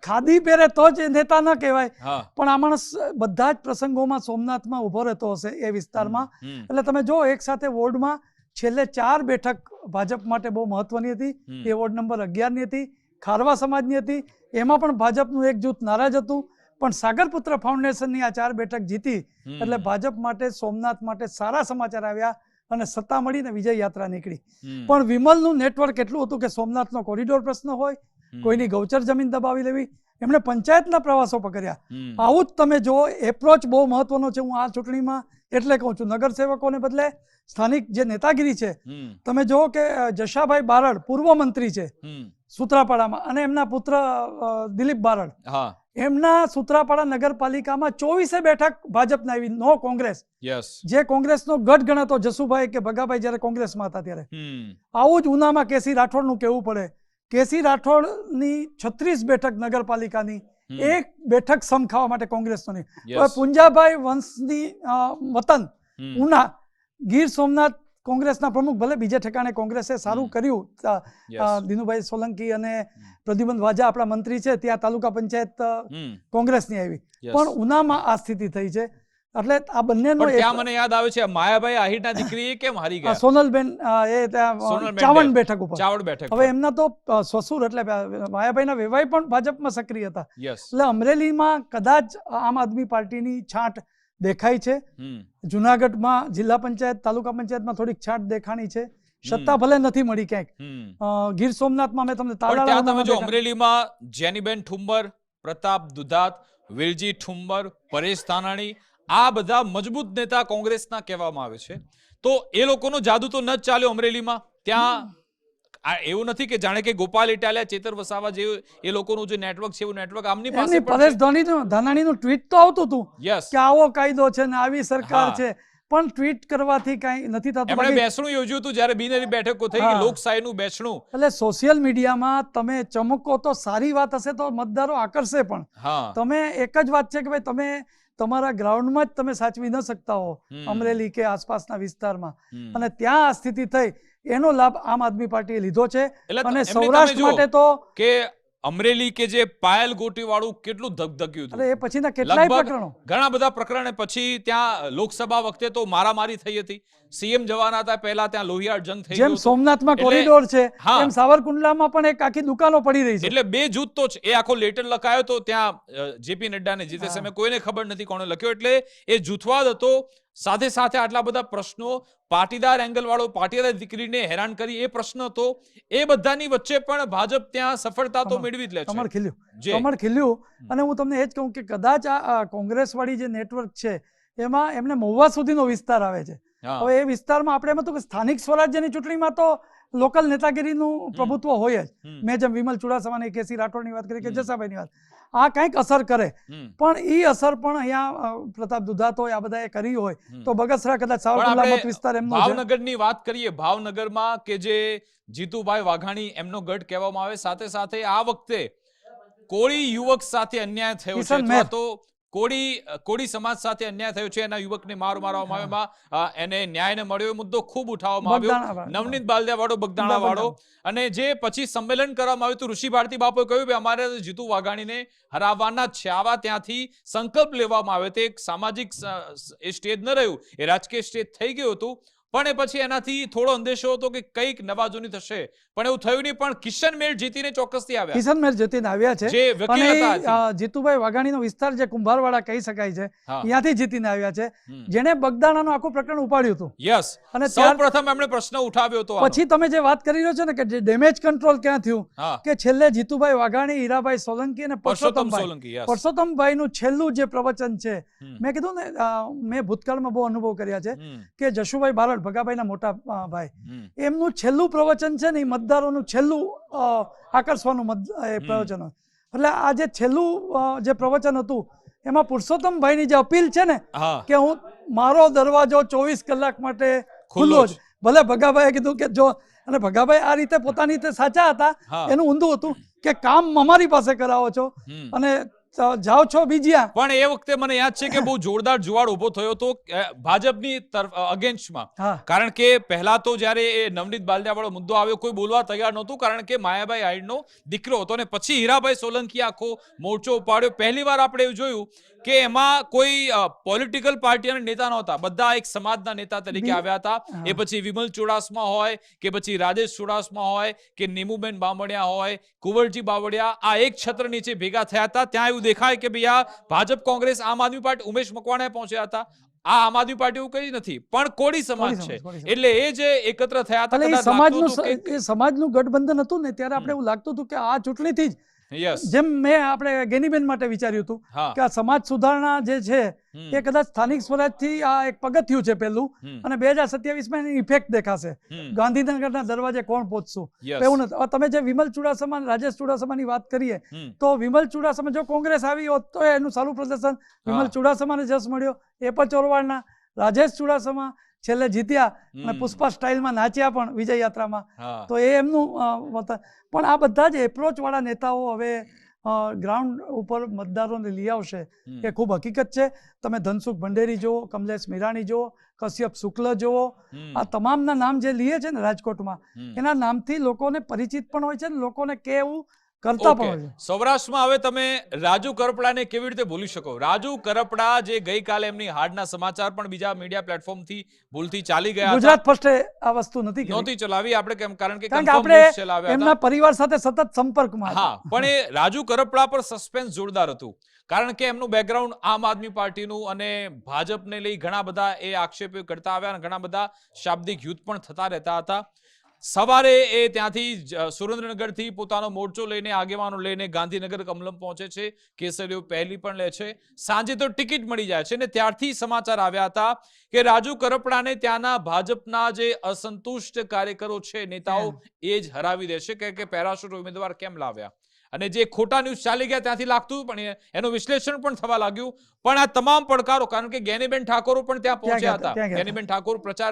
ખાદી પહેરે તો જ નેતા ન કહેવાય, પણ આ માણસ બધા જ પ્રસંગોમાં સોમનાથમાં ઉભો રહેતો હશે એ વિસ્તારમાં. એટલે તમે જો એક સાથે વોર્ડમાં છેલ્લે 4 બેઠક ભાજપ માટે બહુ મહત્વની હતી. એ વોર્ડ નંબર 11ની હતી, ખારવા સમાજની હતી, એમાં પણ ભાજપનું એક જૂથ નારાજ હતું, પણ સાગરપુત્ર ફાઉન્ડેશનની આ 4 બેઠક જીતી એટલે ભાજપ માટે સોમનાથ માટે સારા સમાચાર આવ્યા અને સત્તા મળીને વિજય યાત્રા નીકળી. પણ વિમલનું નેટવર્ક એટલું હતું કે સોમનાથનો કોરિડોર પ્રશ્ન હોય, કોઈની ગૌચર જમીન દબાવી લેવી, એમણે પંચાયતના પ્રવાસો પકડ્યા. આવું જ તમે જો એપ્રોચ બહુ મહત્વનો છે. હું આ ચૂંટણીમાં એટલે કહું છું, નગરસેવકોને બદલે સ્થાનિક જે નેતાગીરી છે, તમે જુઓ કે જશાભાઈ બારડ પૂર્વ મંત્રી છે સૂત્રાપાડામાં, અને એમના પુત્ર દિલીપ બારડ, એમના સૂત્રાપાડા નગરપાલિકામાં 24 બેઠક ભાજપના આવી, નો કોંગ્રેસ. જે કોંગ્રેસનો ગઢ ગણાતો જસુભાઈ કે ભગાભાઈ જ્યારે કોંગ્રેસમાં હતા ત્યારે. આવું જ ઉનામાં કેસી રાઠોડનું કહેવું પડે. કેસી રાઠોડની 36 બેઠક નગરપાલિકાની, એક બેઠક સમ ખાવા માટે કોંગ્રેસનો નહીં. હવે પુંજાભાઈ વંશની વતન ઉના, ગીર સોમનાથ કોંગ્રેસના પ્રમુખ, ભલે બીજે ઠેકાણે કોંગ્રેસે સારું કર્યું, દિનુભાઈ સોલંકી અને પ્રદ્યુમન વાજા આપણા મંત્રી છે, ત્યાં તાલુકા પંચાયત કોંગ્રેસની આવી, પણ ઉનામાં આ સ્થિતિ થઈ છે. એટલે આ બંનેનો મને યાદ આવે છે માયાભાઈ આહિરના દીકરી કેમ હારી ગયા, સોનલબેન એ ત્યાં ચાવણ બેઠક ઉપર. હવે એમના તો સસુર એટલે માયાભાઈના વેવાઈ પણ ભાજપમાં સક્રિય હતા. એટલે અમરેલીમાં કદાચ આમ આદમી પાર્ટીની છાંટ દેખાય છે. જુનાગઢમાં જિલ્લા પંચાયત તાલુકા પંચાયતમાં થોડીક છાંટ દેખાણી છે, સત્તા ભલે નથી મળી ક્યાંક. ગીર સોમનાથમાં મેં તમને અમરેલીમાં જેનીબેન ઠુંબર, પ્રતાપ દુધાત, વિરજી ઠુંબર, પરેશ ધાનાણી, આ બધા મજબૂત નેતા કોંગ્રેસના કહેવામાં આવે છે. તો એ લોકોનો જાદુ તો ન જ ચાલ્યો અમરેલીમાં. ત્યાં એવું નથી કે જાણે કે ગોપાલ ઇટાલિયા, ચેતર વસાવા જેવું એ લોકોનું જે નેટવર્ક છે એવું નેટવર્ક આમની પાસે. પરેશ ધાનાણીનું ટ્વીટ તો આવતું હતું કે આવો કાયદો છે ને આવી સરકાર છે, પણ ટ્વીટ કરવાથી કઈ નથી થતું. એમણે બેસણું યોજ્યું હતું જ્યારે બિનહરી બેઠકો થઈ ગઈ, લોકશાહીનું બેસણું. એટલે સોશિયલ મીડિયામાં તમે ચમકો તો સારી વાત હશે તો મતદારો આકર્ષે, પણ તમે એક જ વાત છે કે ભાઈ તમે તમારા ગ્રાઉન્ડમાં જ તમે સાચવી ન શકતા હો અમરેલી કે આસપાસના વિસ્તારમાં, અને ત્યાં આ સ્થિતિ થઈ, એનો લાભ આમ આદમી પાર્ટીએ લીધો છે. અને સૌરાષ્ટ્ર માટે તો કે અમરેલી કે જે પાયલ ગોટી વાળું કેટલું ધગધગ્યું હતું, એ પછીના કેટલાય પ્રકરણો, ઘણા બધા પ્રકરણ પછી ત્યાં લોકસભા વખતે તો મારામારી થઈ હતી. સીએમ જવાના હતા પહેલા ત્યાં લોહિયાળ જંગ થઈ ગયો. જેમ સોમનાથમાં કોરિડોર છે એમ સાવરકુંડલામાં પણ એક આખી દુકાનો પડી રહી છે. એટલે બે જૂથ તો એ આખો લેટર લખાયો તો ત્યાં જેપી નડ્ડાને જીતે સમય કોઈને ખબર નથી કોણે લખ્યો, એટલે એ જૂથવાદ હતો. સાથે સાથે આટલા બધા પ્રશ્નો, પાટીદાર એંગલ વાળો, પાટીદાર દીકરીને હેરાન કરી એ પ્રશ્ન હતો. એ બધાની વચ્ચે પણ ભાજપ ત્યાં સફળતા તો મેળવી જ લે છે. કમળ ખીલ્યું. અને હું તમને એ જ કહું કે કદાચ આ કોંગ્રેસ વાળી જે નેટવર્ક છે એમાં એમને મહુવા સુધીનો વિસ્તાર આવે છે. હવે એ વિસ્તારમાં આપણે એમ હતું કે સ્થાનિક સ્વરાજ્યની ચૂંટણીમાં તો લોકલ નેતાગીરીનું પ્રભુત્વ હોય જ. મેં જેમ વિમલ ચુડાસમાની, કેસી રાઠોડની વાત કરી કે જસાભાઈની વાત, આ કંઈક અસર કરે, પણ એ અસર પણ અહીંયા પ્રતાપ દુધાત હોય, આ બધાએ કરી હોય તો બગસરા કદાચ સાવરકુંડલા મત વિસ્તાર એમનો છે. ભાવનગરની વાત કરીએ, ભાવનગરમાં કે જે જીતુભાઈ વાઘાણી એમનો ગઢ કહેવામાં આવે, સાથે સાથે આ વખતે કોળી યુવક સાથે અન્યાય થયો છે, અથવા તો કોળી સમાજ સાથે અન્યાય થયો છે, એના યુવકને માર મારવામાં આવ્યો, એને ન્યાય ન મળ્યો, મુદ્દો ખૂબ ઉઠાવવામાં આવ્યો. નવનીત બાલદિયા વાળો, બગદાણા વાળો, અને જે પછી સંમેલન કરવામાં આવ્યું હતું, ઋષિ ભારતી બાપુએ કહ્યું કે અમારે જીતુ વાઘાણીને હરાવવાના જ છે. આવા ત્યાંથી સંકલ્પ લેવામાં આવ્યો. તે એક સામાજિક સ્ટેજ ન રહ્યું, એ રાજકીય સ્ટેજ થઈ ગયું હતું. પણ એ પછી એનાથી થોડો અંદેશો હતો કે કંઈક નવાજૂની થશે, પણ એવું થયું નહીં. પણ કિશન મેળ જીતીને ચોક્કસથી આવ્યા. કિશન મેળ જીતીને આવ્યા છે. જે વકીલ હતા, જીતુભાઈ વાઘાણીનો વિસ્તાર જે કુંભારવાડા કહી શકાય છે, ત્યાંથી જીતીને આવ્યા છે, જેને બગદાણાનું આખું પ્રકરણ ઉપાડ્યું હતું. યસ, અને સૌપ્રથમ એમણે પ્રશ્ન ઉઠાવ્યો હતો. પછી તમે જે વાત કરી રહ્યો છો ને કે જે ડેમેજ કંટ્રોલ ક્યાં થયું, કે છેલ્લે જીતુભાઈ વાઘાણી, હીરાભાઈ સોલંકી અને પરસોત્તમભાઈ નું છેલ્લું જે પ્રવચન છે, મેં કીધું ને, મેં ભૂતકાળમાં બહુ અનુભવ કર્યા છે કે જશુભાઈ બારડ, ભગાભાઈના મોટા ભાઈ, એમનું છેલ્લું પ્રવચન છે ને એ મતદારોનું છેલ્લું આકર્ષવાનું પ્રવચન હોય. એટલે આ જે છેલ્લું જે પ્રવચન હતું એમાં પુરુષોત્તમભાઈની જે અપીલ છે ને કે હું મારો દરવાજો 24 કલાક માટે ખુલ્લો જ, ભલે ભગાભાઈએ કીધું કે જો, અને ભગાભાઈ આ રીતે પોતાની રીતે સાચા હતા, એનું ઊંધું હતું કે કામ અમારી પાસે કરાવો છો અને જાઓ છો બીજ્યા. પણ એ વખતે મને યાદ છે કે બહુ જોરદાર જુવાળ ઉભો થયો હતો ભાજપની અગેન્સ્ટમાં. કારણ કે પહેલા તો જયારે એ નવનીત બાલદિયા વાળો મુદ્દો આવ્યો, કોઈ બોલવા તૈયાર નહોતું, કારણ કે માયાભાઈ આહિરનો દીકરો હતો. અને પછી હીરાભાઈ સોલંકી આખો મોરચો ઉપાડ્યો. પહેલી વાર આપણે એવું જોયું કે એમાં કોઈ પોલિટિકલ પાર્ટીના નેતા નહોતા, બધા એક સમાજના નેતા તરીકે આવ્યા હતા. એ પછી વિમલ ચુડાસમા હોય કે પછી રાજેશ ચુડાસમા હોય કે નીમુબેન બામણિયા હોય, કુંવરજી બાવળિયા, આ એક છત્ર નીચે ભેગા થયા હતા. ત્યાં એવું દેખાય કે ભાઈ આ ભાજપ, કોંગ્રેસ, આમ આદમી પાર્ટી, ઉમેશ મકવાણા પહોંચ્યા હતા. આ આમ આદમી પાર્ટી એવું કઈ નથી, પણ કોળી સમાજ છે, એટલે એ જે એકત્ર થયા હતા, સમાજનું ગઠબંધન હતું ને, ત્યારે આપણે એવું લાગતું હતું કે આ ચૂંટણીથી જ યસ જેમ મેં આપણે ગેનીબેન માટે વિચાર્યું હતું હા કે આ સમાજ સુધારણા જે છે હમ, એ કદાચ સ્થાનિક સ્વરાજથી આ એક પગથિયું છે પહેલું, હમ, અને 2027માં એની ઇફેક્ટ દેખાશે. હમ, ગાંધીનગરના દરવાજે કોણ પહોંચશું yes, એવું નથી. હવે તમે જે વિમલ ચુડાસમા અને રાજેશ ચુડાસમાની વાત કરીએ હમ, તો વિમલ ચુડાસમા જો કોંગ્રેસ આવી હોત તો એનું સારું પ્રદર્શન, વિમલ હા, ચુડાસમાને જસ મળ્યો, એ પણ ચોરવાડના. રાજેશ ચુડાસમા છેલ્લે જીત્યા અને હમ, પુષ્પા સ્ટાઇલમાં નાચ્યા પણ વિજય યાત્રામાં, હા, તો એ એમનું પણ આ બધા જ એપ્રોચ વાળા નેતાઓ હવે ગ્રાઉન્ડ ઉપર મતદારોને લઈ આવશે હમ, એ ખૂબ હકીકત છે. તમે ધનસુખ ભંડેરી જુઓ, કમલેશ મીરાણી જુઓ, કશ્યપ શુક્લ જુઓ, હમ, આ તમામના નામ જે લીએ છે ને રાજકોટમાં, હમ. એના નામથી લોકોને પરિચિત પણ હોય છે ને લોકોને કેવું કરતા પણ ઓકે, હોય છે. સૌરાષ્ટ્રમાં હવે તમે રાજુ કરપડાને કેવી રીતે ભૂલી શકો? રાજુ કરપડા જે ગઈકાલે એમની હાર્ડના સમાચાર પણ બીજા મીડિયા પ્લેટફોર્મથી ભૂલથી ચાલી ગયા હતા, ગુજરાત ફર્સ્ટે આ વસ્તુ નથી કરી, નહોતી ચલાવી આપણે કેમ, કારણ કે કારણ કે confirm આપણે news ચલાવ્યા એમના હતા. પરિવાર સાથે સતત સંપર્કમાં હતા. હા, પણ એ રાજુ કરપડા પર સસ્પેન્સ જોરદાર હતું, કારણ કે એમનું બેકગ્રાઉન્ડ આમ આદમી પાર્ટીનું અને ભાજપને લઈ ઘણા બધા એ આક્ષેપો કરતા આવ્યા અને ઘણા બધા શાબ્દિક યુદ્ધ પણ થતા રહેતા હતા. સવારે એ ત્યાંથી સુરેન્દ્રનગરથી પોતાનો મોરચો લઈને, આગેવાનો લઈને ગાંધીનગર કમલમ પહોંચે છે, કેસરીઓ પહેલી પણ લે છે, સાંજે તો ટિકિટ મળી જાય છે, અને ત્યારથી સમાચાર આવ્યા હતા કે રાજુ કરપડાને ત્યાંના ભાજપના જે અસંતુષ્ટ કાર્યકરો છે, નેતાઓ, એ જ હરાવી દેશે કે પેરાશૂટ ઉમેદવાર કેમ લાવ્યા. અને જે ખોટા ન્યૂઝ ચાલી ગયા ત્યાંથી લાગતું પણ એનું વિશ્લેષણ પણ થવા લાગ્યું. પણ આ તમામ પડકારો, કારણ કે ગેનીબેન ઠાકોર પણ ત્યાં પહોંચ્યા હતા, ગેનીબેન ઠાકોર પ્રચાર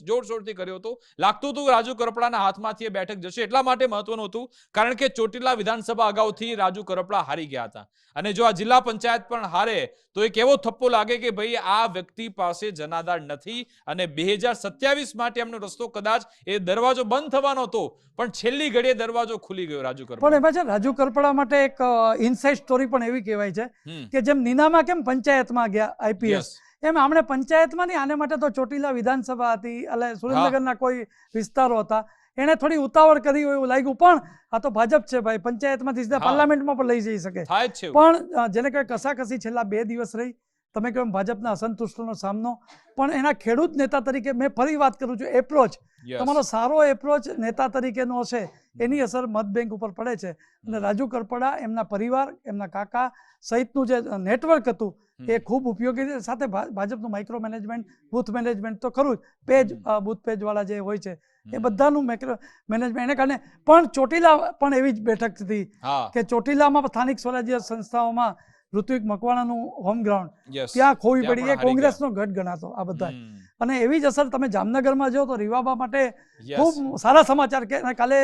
જોરશોરથી કર્યો હતો, લાગતું હતું રાજુ કરપડાના હાથમાંથી એ બેઠક જશે. એટલા માટે મહત્વનું હતું કારણ કે ચોટીલા વિધાનસભા અગાઉથી રાજુ કરપડા હારી ગયા હતા, અને જો આ જિલ્લા પંચાયત પણ હારે તો એક એવો થપ્પો લાગે કે ભાઈ આ વ્યક્તિ પાસે જનાધાર નથી, અને 2027 માટે એમનો રસ્તો કદાચ એ દરવાજો બંધ થવાનો હતો, પણ છેલ્લી ઘડીએ દરવાજો ખુલી ગયો રાજુ કરપડા. પણ એમાં છે રાજુ કરપડા માટે એક ઇનસાઇડ સ્ટોરી પણ એવી કહેવાય છે હમ, કે જેમ નીનામાં કેમ પંચાયતમાં ગયા આઈપીએસ, yes, એમ આમણે પંચાયતમાં નહીં, આને માટે તો ચોટીલા વિધાનસભા હતી, એટલે સુરેન્દ્રનગરના કોઈ વિસ્તારો હતા, એને થોડી ઉતાવળ કરી હોય એવું લાગ્યું. પણ આ તો ભાજપ છે ભાઈ, પંચાયતમાંથી સીધા હા. પાર્લામેન્ટમાં પણ લઈ જઈ શકે. થાય જ છે એવું. પણ જેને કહેવાય કસાકસી છેલ્લા 2 દિવસ રહી, તમે કહો એમ ભાજપના અસંતુષ્ટનો સામનો, પણ એના ખેડૂત નેતા તરીકે મેં ફરી વાત કરું છું, એપ્રોચ Yes. તમારો સારો એપ્રોચ નેતા તરીકેનો હશે, એની અસર મત બેંક ઉપર પડે છે. અને રાજુ કરપડા, એમના પરિવાર, એમના કાકા સહિતનું જે નેટવર્ક હતું એ ખૂબ ઉપયોગી છે. સાથે ભાજપનું માઇક્રો મેનેજમેન્ટ, બૂથ મેનેજમેન્ટ તો ખરું જ, પેજ બૂથ પેજ વાળા જે હોય છે એ બધાનું માઇક્રો મેનેજમેન્ટ, એને કારણે પણ ચોટીલા પણ એવી જ બેઠક હતી હા, કે ચોટીલામાં સ્થાનિક સ્વરાજ્ય સંસ્થાઓમાં ઋત્વિક મકવાણાનું હોમ ગ્રાઉન્ડ, yes. ત્યાં ખોવી ત્યાં પડી. પણ એ હારી કોંગ્રેસનો ગઢ ગણાતો આ બધા. હમ, અને એવી જ અસર તમે જામનગરમાં જો તો રીવાબા માટે yes. ખૂબ સારા સમાચાર કે કાલે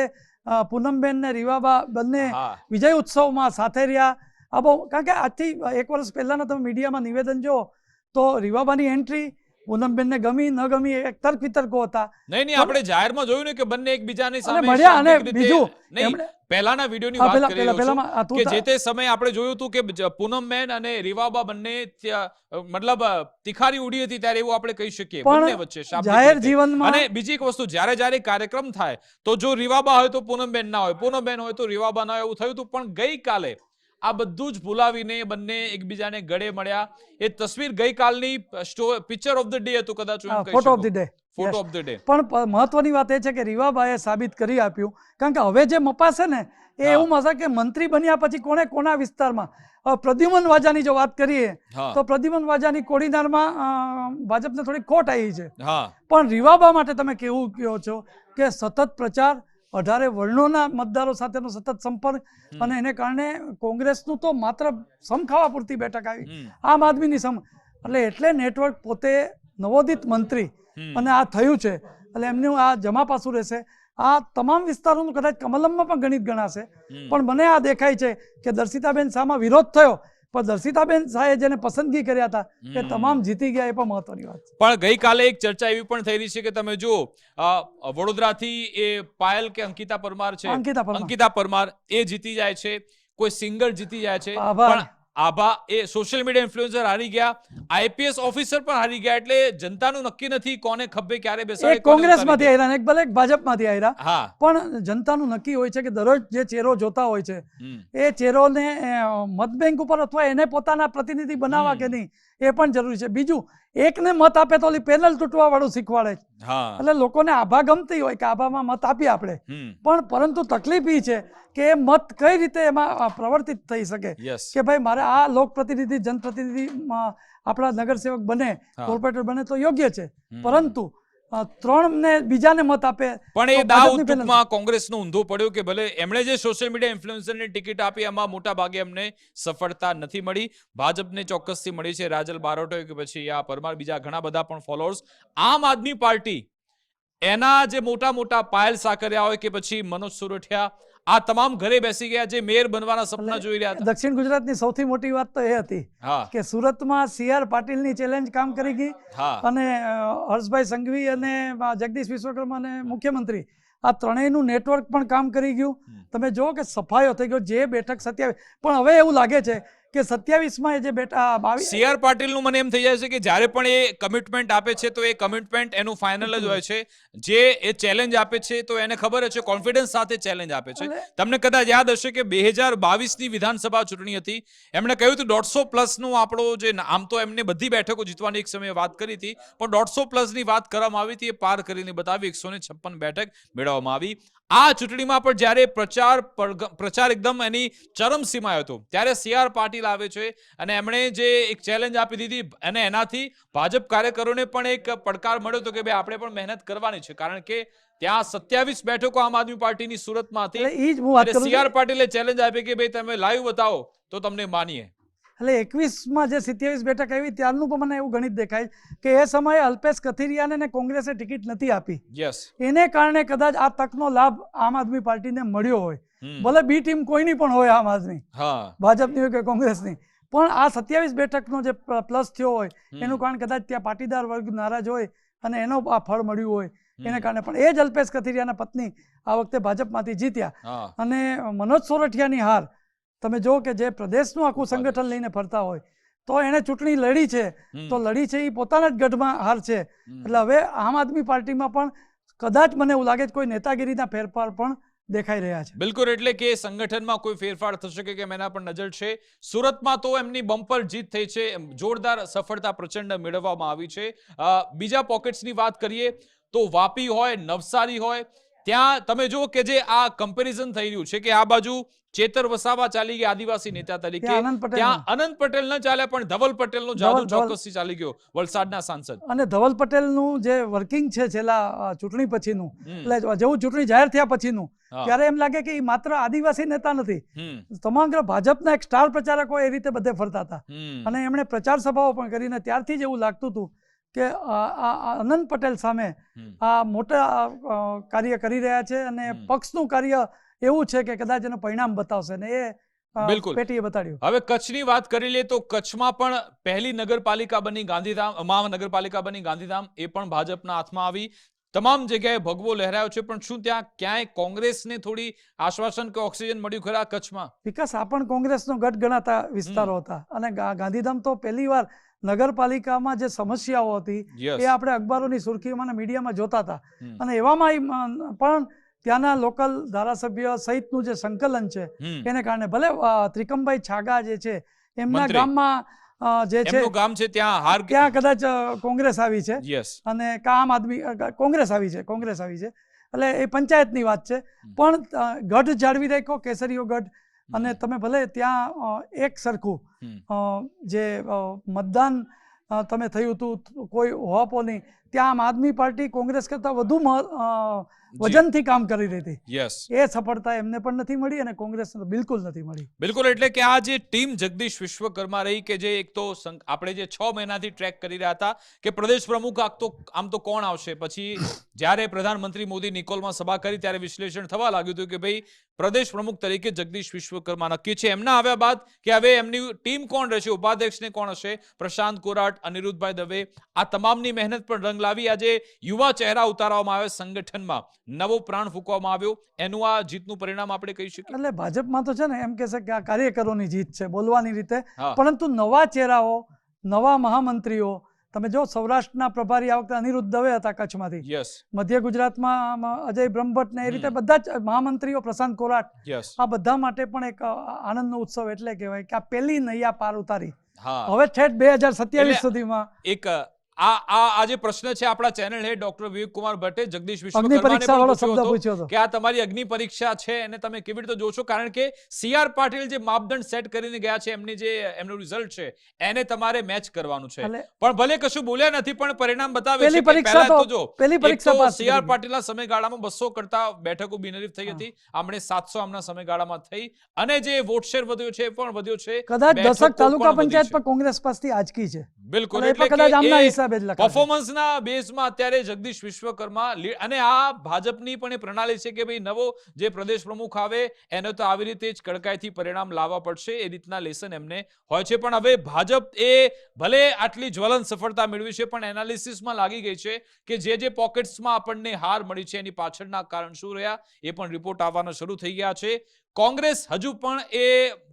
પૂનમબેન ને રીવાબા બંને હા, વિજય ઉત્સવમાં સાથે રહ્યા. આ બહુ, કારણ કે આજથી 1 વર્ષ પહેલાના તમે મીડિયામાં નિવેદન જો તો રીવાબાની એન્ટ્રી પૂનમબેનને ગમી ન ગમી એક તર્ક વિતર્કો હતા. નહીં, આપણે જાહેરમાં જોયું ને કે બંને એકબીજાની સામે મળ્યા, અને શાબ્દિક રીતે- બીજું નહીં, એમણે પહેલાના વિડીયોની હા, વાત કરી રહ્યો છું પહેલામાં આ તું કે જે તે સમયે આપણે જોયું હતું કે પૂનમબેન અને રીવાબા બંને મતલબ તિખારી ઉડી હતી, ત્યારે એવું આપણે કહી શકીએ પણ બંને વચ્ચે શાબ્દિક જાહેર રીતે. જીવનમાં- અને બીજી એક વસ્તુ, જ્યારે કાર્યક્રમ થાય તો જો રીવાબા હોય તો પૂનમબેન ના હોય, પૂનમબેન હોય તો રીવાબા ના હોય, એવું થયું હતું. પણ ગઈકાલે આ બધું જ ભૂલાવીને બંને એકબીજાને ગળે મળ્યા. એ તસવીર ગઈકાલની પિક્ચર ઓફ ધ ડે હતું, કદાચ હું એમ કહી ફોટો ઓફ શકું. The day. Photo of the day. પણ મહત્વની વાત એ છે કે રીવાબાએ સાબિત કરી આપ્યું, કારણ કે હવે જે મપાશે ને એ હા. એવું મસા કે મંત્રી બન્યા પછી કોને કોના વિસ્તારમાં. પ્રદ્યુમન વાજાની જો વાત કરીએ હા. તો પ્રદ્યુમન વાજાની કોડીનારમાં ભાજપને થોડી ખોટ આવી છે, હા, પણ રીવાબા માટે તમે કેવું કહો છો કે સતત પ્રચાર, 18 વર્ણોના મતદારો સાથેનો સતત સંપર્ક, અને એને કારણે કોંગ્રેસનું તો માત્ર સમખાવા પૂરતી બેઠક આવી, આમ આદમીની એટલે નેટવર્ક પોતે નવોદિત મંત્રી, અને આ થયું છે એટલે એમનું આ જમા પાસું રહેશે. આ તમામ વિસ્તારોનું કદાચ કમલમમાં પણ ગણિત ગણાશે. પણ મને આ દેખાય છે કે દર્શિતાબેન શાહમાં વિરોધ થયો, પણ દર્શિતાબેન શાહે જેને પસંદગી કર્યા હતા એ તમામ જીતી ગયા, એ પણ મહત્વની વાત છે. પણ ગઈકાલે એક ચર્ચા એવી પણ થઈ રહી છે કે તમે જો વડોદરાથી એ પાયલ કે અંકિતા પરમાર છે, અંકિતા પરમાર એ જીતી જાય છે, કોઈ સિંગર જીતી જાય છે, પણ આભા એ સોશિયલ મીડિયા ઇન્ફ્લુએન્સર હારી ગયા, આઈપીએસ ઓફિસર પણ હારી ગયા. એટલે જનતાનું નક્કી નથી કોને ખભે ક્યારે બેસાડે. એક કોંગ્રેસમાંથી આવ્યા, એક ભલે ભાજપમાંથી આવ્યા, હા, પણ જનતાનું નક્કી હોય છે કે દરરોજ જે ચહેરો જોતા હોય છે એ ચહેરોને મત બેંક ઉપર અથવા એને પોતાના પ્રતિનિધિ બનાવવા કે નહીં એ પણ જરૂરી છે. બીજું એકને મત આપે તો ઓલી પેનલ તૂટવા વાળું શીખવાડે છે. હા એટલે લોકોને આભા ગમતી હોય કે આભામાં મત આપીએ આપણે, હમ પણ પરંતુ તકલીફ એ છે કે એ મત કઈ રીતે એમાં પ્રવર્તિત થઈ શકે યસ કે ભાઈ મારે આ લોકપ્રતિનિધિ જનપ્રતિનિધિ આપણા નગરસેવક બને, હા. કોર્પોરેટર બને તો યોગ્ય છે, હમ. પરંતુ 3 ને બીજાને મત આપે પણ એ તો દાવ ભાજપની પેનલ. ટૂંકમાં કોંગ્રેસનો ઊંધો પડ્યો કે ભલે એમણે જે સોશિયલ મીડિયા ઇન્ફ્લુએન્સરની ટિકિટ આપી એમાં મોટા ભાગે એમને સફળતા નથી મળી. ભાજપને ચોક્કસથી મળી છે, રાજલ બારોટ હોય કે પછી આ પરમાર, બીજા ઘણા બધા પણ ફોલોઅર્સ. આમ આદમી પાર્ટી એના જે મોટા મોટા પાયલ સાકરિયા હોય કે પછી મનોજ સુરઠિયા, આ તમામ ઘરે બેસી ગયા, જે મેયર બનવાના સપના એટલે જોઈ રહ્યા હતા. દક્ષિણ ગુજરાતની સૌથી મોટી વાત તો એ હતી હા કે સુરતમાં CR પાટીલની ચેલેન્જ કામ કરી ગઈ હા અને હર્ષભાઈ સંઘવી અને જગદીશ વિશ્વકર્મા અને મુખ્યમંત્રી આ ત્રણેયનું નેટવર્ક પણ કામ કરી ગયું. તમે જુઓ કે સફાયો થઈ ગયો. જે બેઠક 27, પણ હવે એવું લાગે છે કે 27માં એ જે 22 CR પાટીલનું મને એમ થઈ જાય છે કે જ્યારે પણ એ કમિટમેન્ટ આપે છે તો એ કમિટમેન્ટ એનું ફાઇનલ જ હોય છે. જે એ ચેલેન્જ આપે છે તો એને ખબર જ છે, કોન્ફિડન્સ સાથે ચેલેન્જ આપે છે. એટલે- તમને કદાચ યાદ હશે કે 2022ની વિધાનસભા ચૂંટણી હતી, એમણે કહ્યું હતું 150+નું આપણો જે, આમ તો એમને બધી બેઠકો જીતવાની એક સમયે વાત કરી હતી, પણ 150+ની વાત કરવામાં આવી હતી, એ પાર કરીને બતાવી 156 બેઠક મેળવવામાં આવી. આ ચૂંટણીમાં પણ જ્યારે પ્રચાર એકદમ એની ચરમસીમાએ હતો ત્યારે CR પાટીલ આવે છે અને એમણે જે એક ચેલેન્જ આપી દીધી અને એનાથી ભાજપ કાર્યકરોને પણ એક પડકાર મળ્યો હતો કે ભાઈ આપણે પણ મહેનત કરવાની છે, કારણ કે ત્યાં 27 બેઠકો આમ આદમી પાર્ટીની સુરતમાં હતી. એટલે ઈ જ હું વાત કરું છું. CR પાટીલે ચેલેન્જ આપી કે ભાઈ તમે લાઈવ બતાવો તો તમને માનીએ. એટલે 21માં જે 27 બેઠક આવી ત્યારનું પણ મને એવું ગણિત દેખાય કે એ સમયે અલ્પેશ કથિરિયાને ને કોંગ્રેસે ટિકિટ નથી આપી. યસ એને કારણે કદાચ આ તકનો લાભ આમ આદમી પાર્ટીને મળ્યો હોય. ભલે બી ટીમ કોઈની પણ હોય, આમ આદમી, હા ભાજપની હોય કે કોંગ્રેસની, પણ આ 27 બેઠકનો જે પ્લસ થયો હોય એનું કારણ કદાચ ત્યાં પાટીદાર વર્ગ નારાજ હોય અને એનો આ ફળ મળ્યું હોય એને કારણે. પણ એ જ અલ્પેશ કથિરિયાના પત્ની આ વખતે ભાજપમાંથી જીત્યા. હા અને મનોજ સોરઠિયાની હાર તમે જો કે જે પ્રદેશનું આખું સંગઠન લઈને ફરતા હોય તો એણે ચૂંટણી લડી છે, તો લડી છે એ પોતાના જ ગઢમાં હાર છે. એટલે હવે આમ આદમી પાર્ટીમાં પણ કદાચ મને એવું લાગે છે કોઈ નેતાગીરીના ફેરફાર પણ દેખાઈ રહ્યા છે. બિલકુલ, એટલે કે સંગઠનમાં કોઈ ફેરફાર થશે કે કેમ એના પર નજર છે. સુરતમાં તો એમની બમ્પર જીત થઈ છે, જોરદાર સફળતા પ્રચંડ મેળવવામાં આવી છે. બીજા પોકેટ્સની વાત કરીએ તો વાપી હોય, નવસારી હોય, ત્યાં તમે જુઓ કે જે આ કમ્પેરિઝન થઈ રહ્યું છે કે આ બાજુ ચેતર વસાવા ચાલી ગયા આદિવાસી નેતા તરીકે, ત્યાં આનંદ પટેલ ત્યાં અનંત પટેલ ન ચાલ્યા પણ ધવલ પટેલનો જાદુ ચોક્કસથી ચાલી ગયો, વલસાડના સાંસદ. અને ધવલ પટેલનું જે વર્કિંગ છે છેલ્લા ચૂંટણી પછીનું, એટલે જેવું ચૂંટણી જાહેર થયા પછીનું, ત્યારે એમ લાગે કે એ માત્ર આદિવાસી નેતા નથી, સમગ્ર ભાજપના એક સ્ટાર પ્રચારકો એ રીતે બધે ફરતા હતા અને એમણે પ્રચાર સભાઓ પણ કરીને ત્યારથી જ એવું લાગતું હતું કે અનંત પટેલ સામે આ મોટા કાર્ય કરી રહ્યા છે અને પક્ષનું કાર્ય એવું છે કે કદાચ એનું પરિણામ બતાવશે ને એ બિલકુલ પેટીએ બતાડ્યું. હવે કચ્છની વાત કરી લે તો કચ્છમાં પણ પહેલી નગરપાલિકા બની ગાંધીધામ, મહાનગરપાલિકા બની ગાંધીધામ, એ પણ ભાજપના હાથમાં આવી. તમામ જગ્યાએ ભગવો લહેરાયો છે, પણ શું ત્યાં ક્યાંય કોંગ્રેસને થોડી આશ્વાસન કે ઓક્સિજન મળ્યું ખરા કચ્છમાં? વિકાસ આ પણ કોંગ્રેસનો ગઢ ગણાતા વિસ્તારો હતા અને ગાંધીધામ તો પહેલીવાર નગરપાલિકામાં જે સમસ્યાઓ હતી એ આપણે અખબારોની સુર્ખીઓમાં મીડિયામાં જોતા હતા અને એવામાં પણ ત્યાંના લોકલ ધારાસભ્ય સહિતનું જે સંકલન છે એને કારણે ભલે ત્રિકમભાઈ છાગા જે છે એમના ગામમાં જે છે ગામ છે ત્યાં કદાચ કોંગ્રેસ આવી છે યસ અને આમ આદમી કોંગ્રેસ આવી છે એટલે એ પંચાયતની વાત છે, પણ ગઢ જાળવી રાખ્યો, કેસરીયો ગઢ. અને તમે ભલે ત્યાં એક સરખું જે મતદાન તમે થયું હતું કોઈ હોપો નહીં, ત્યાં આમ આદમી પાર્ટી કોંગ્રેસ કરતા વધુ વજનથી કામ કરી રહી હતી. યસ એ સફળતા એમને પણ નથી મળી અને કોંગ્રેસને બિલકુલ નથી મળી. બિલકુલ, એટલે કે આ જે ટીમ જગદીશ વિશ્વકર્મા રહી કે જે એક તો આપણે જે 6 મહિનાથી ટ્રેક કરી રહ્યા હતા કે પ્રદેશ પ્રમુખ આમ તો કોણ આવશે, પછી જ્યારે પ્રધાનમંત્રી મોદી નિકોલમાં સભા કરી ત્યારે વિશ્લેષણ થવા લાગ્યું હતું કે ભાઈ પ્રદેશ પ્રમુખ તરીકે જગદીશ વિશ્વકર્મા નક્કી છે. એમના આવ્યા બાદ કે હવે એમની ટીમ કોણ રહેશે, ઉપાધ્યક્ષને કોણ હશે, પ્રશાંત કોરાટ, અનિરુદ્ધભાઈ દવે, આ તમામની મહેનત પણ રંગ લાવી. આજે યુવા ચહેરા ઉતારવામાં આવ્યા, સંગઠનમાં નવો પ્રાણ ફૂંકવામાં આવ્યો, એનું આ જીતનું પરિણામ આપણે કહી શકીએ. એટલે ભાજપમાં તો છે ને એમ કહેશે કે આ કાર્યકરોની જીત છે બોલવાની રીતે, પરંતુ નવા ચહેરાઓ, નવા મહામંત્રીઓ, તમે જો સૌરાષ્ટ્રના પ્રભારી આ વખતે અનિરુદ્ધ દવે હતા કચ્છમાંથી, મધ્ય ગુજરાતમાં અજય બ્રહ્મભટ્ટ ને એ રીતે બધા જ મહામંત્રીઓ, પ્રશાંત કોરાટ, આ બધા માટે પણ એક આનંદનો ઉત્સવ એટલે કહેવાય કે આ પહેલી નૈયા પાર ઉતારી. હવે ઠેઠ 2027 સુધીમાં એક આ જે પ્રશ્ન છે આપણા ચેનલ હેડ ડોક્ટર વિવેક કુમાર ભટ્ટે જગદીશ અગ્નિ વિશ્વકર્માને પરીક્ષા પણ વાળો પૂછ્યો શબ્દ હતો પૂછ્યો હતો. કે આ તમારી અગ્નિ પરીક્ષા છે એને તમે કેવી રીતે જોશો, કારણ કે સીઆર પાટીલ જે માપદંડ સેટ કરીને ગયા છે એમનું રિઝલ્ટ છે એને તમારે મેચ કરવાનું છે. એટલે પણ ભલે કશું બોલ્યા નથી પણ પરિણામ બતાવે છે પહેલી કે પરીક્ષા પહેલા તો- તો જો પહેલી પરીક્ષા પાસ કરી સીઆર દીધી. પાટીલના સમયગાળામાં 200 કરતા બેઠકો બિનહરીફ થઈ હતી, આમણે 700 આમના સમયગાળામાં થઈ અને જે વોટ શેર વધ્યો છે એ પણ વધ્યો છે. કદાચ બેઠકો દશક તાલુકા પણ વધી પંચાયત છે. પર કોંગ્રેસ પાસથી આજકી છે. બિલકુલ, અને એ પણ એટલે કદાચ આમના કે એ હિસાબે જ લખાશે. પરફોર્મન્સના બેઝમાં અત્યારે જગદીશ વિશ્વકર્મા અને આ ભાજપની પણ એ પ્રણાલી છે કે ભાઈ નવો જે પ્રદેશ પ્રમુખ આવે એને તો આવી રીતે જ કડકાઈથી પરિણામ લાવવા પડશે, એ રીતના લેસન એમને હોય છે. પણ હવે ભાજપ એ ભલે આટલી જ્વલંત સફળતા મેળવી છે પણ એનાલિસિસમાં લાગી ગઈ છે કે જે પોકેટ્સમાં આપણને હાર મળી છે એની પાછળના કારણ શું રહ્યા એ પણ રિપોર્ટ આવવાના શરૂ થઈ ગયા છે. કોંગ્રેસ હજુ પણ એ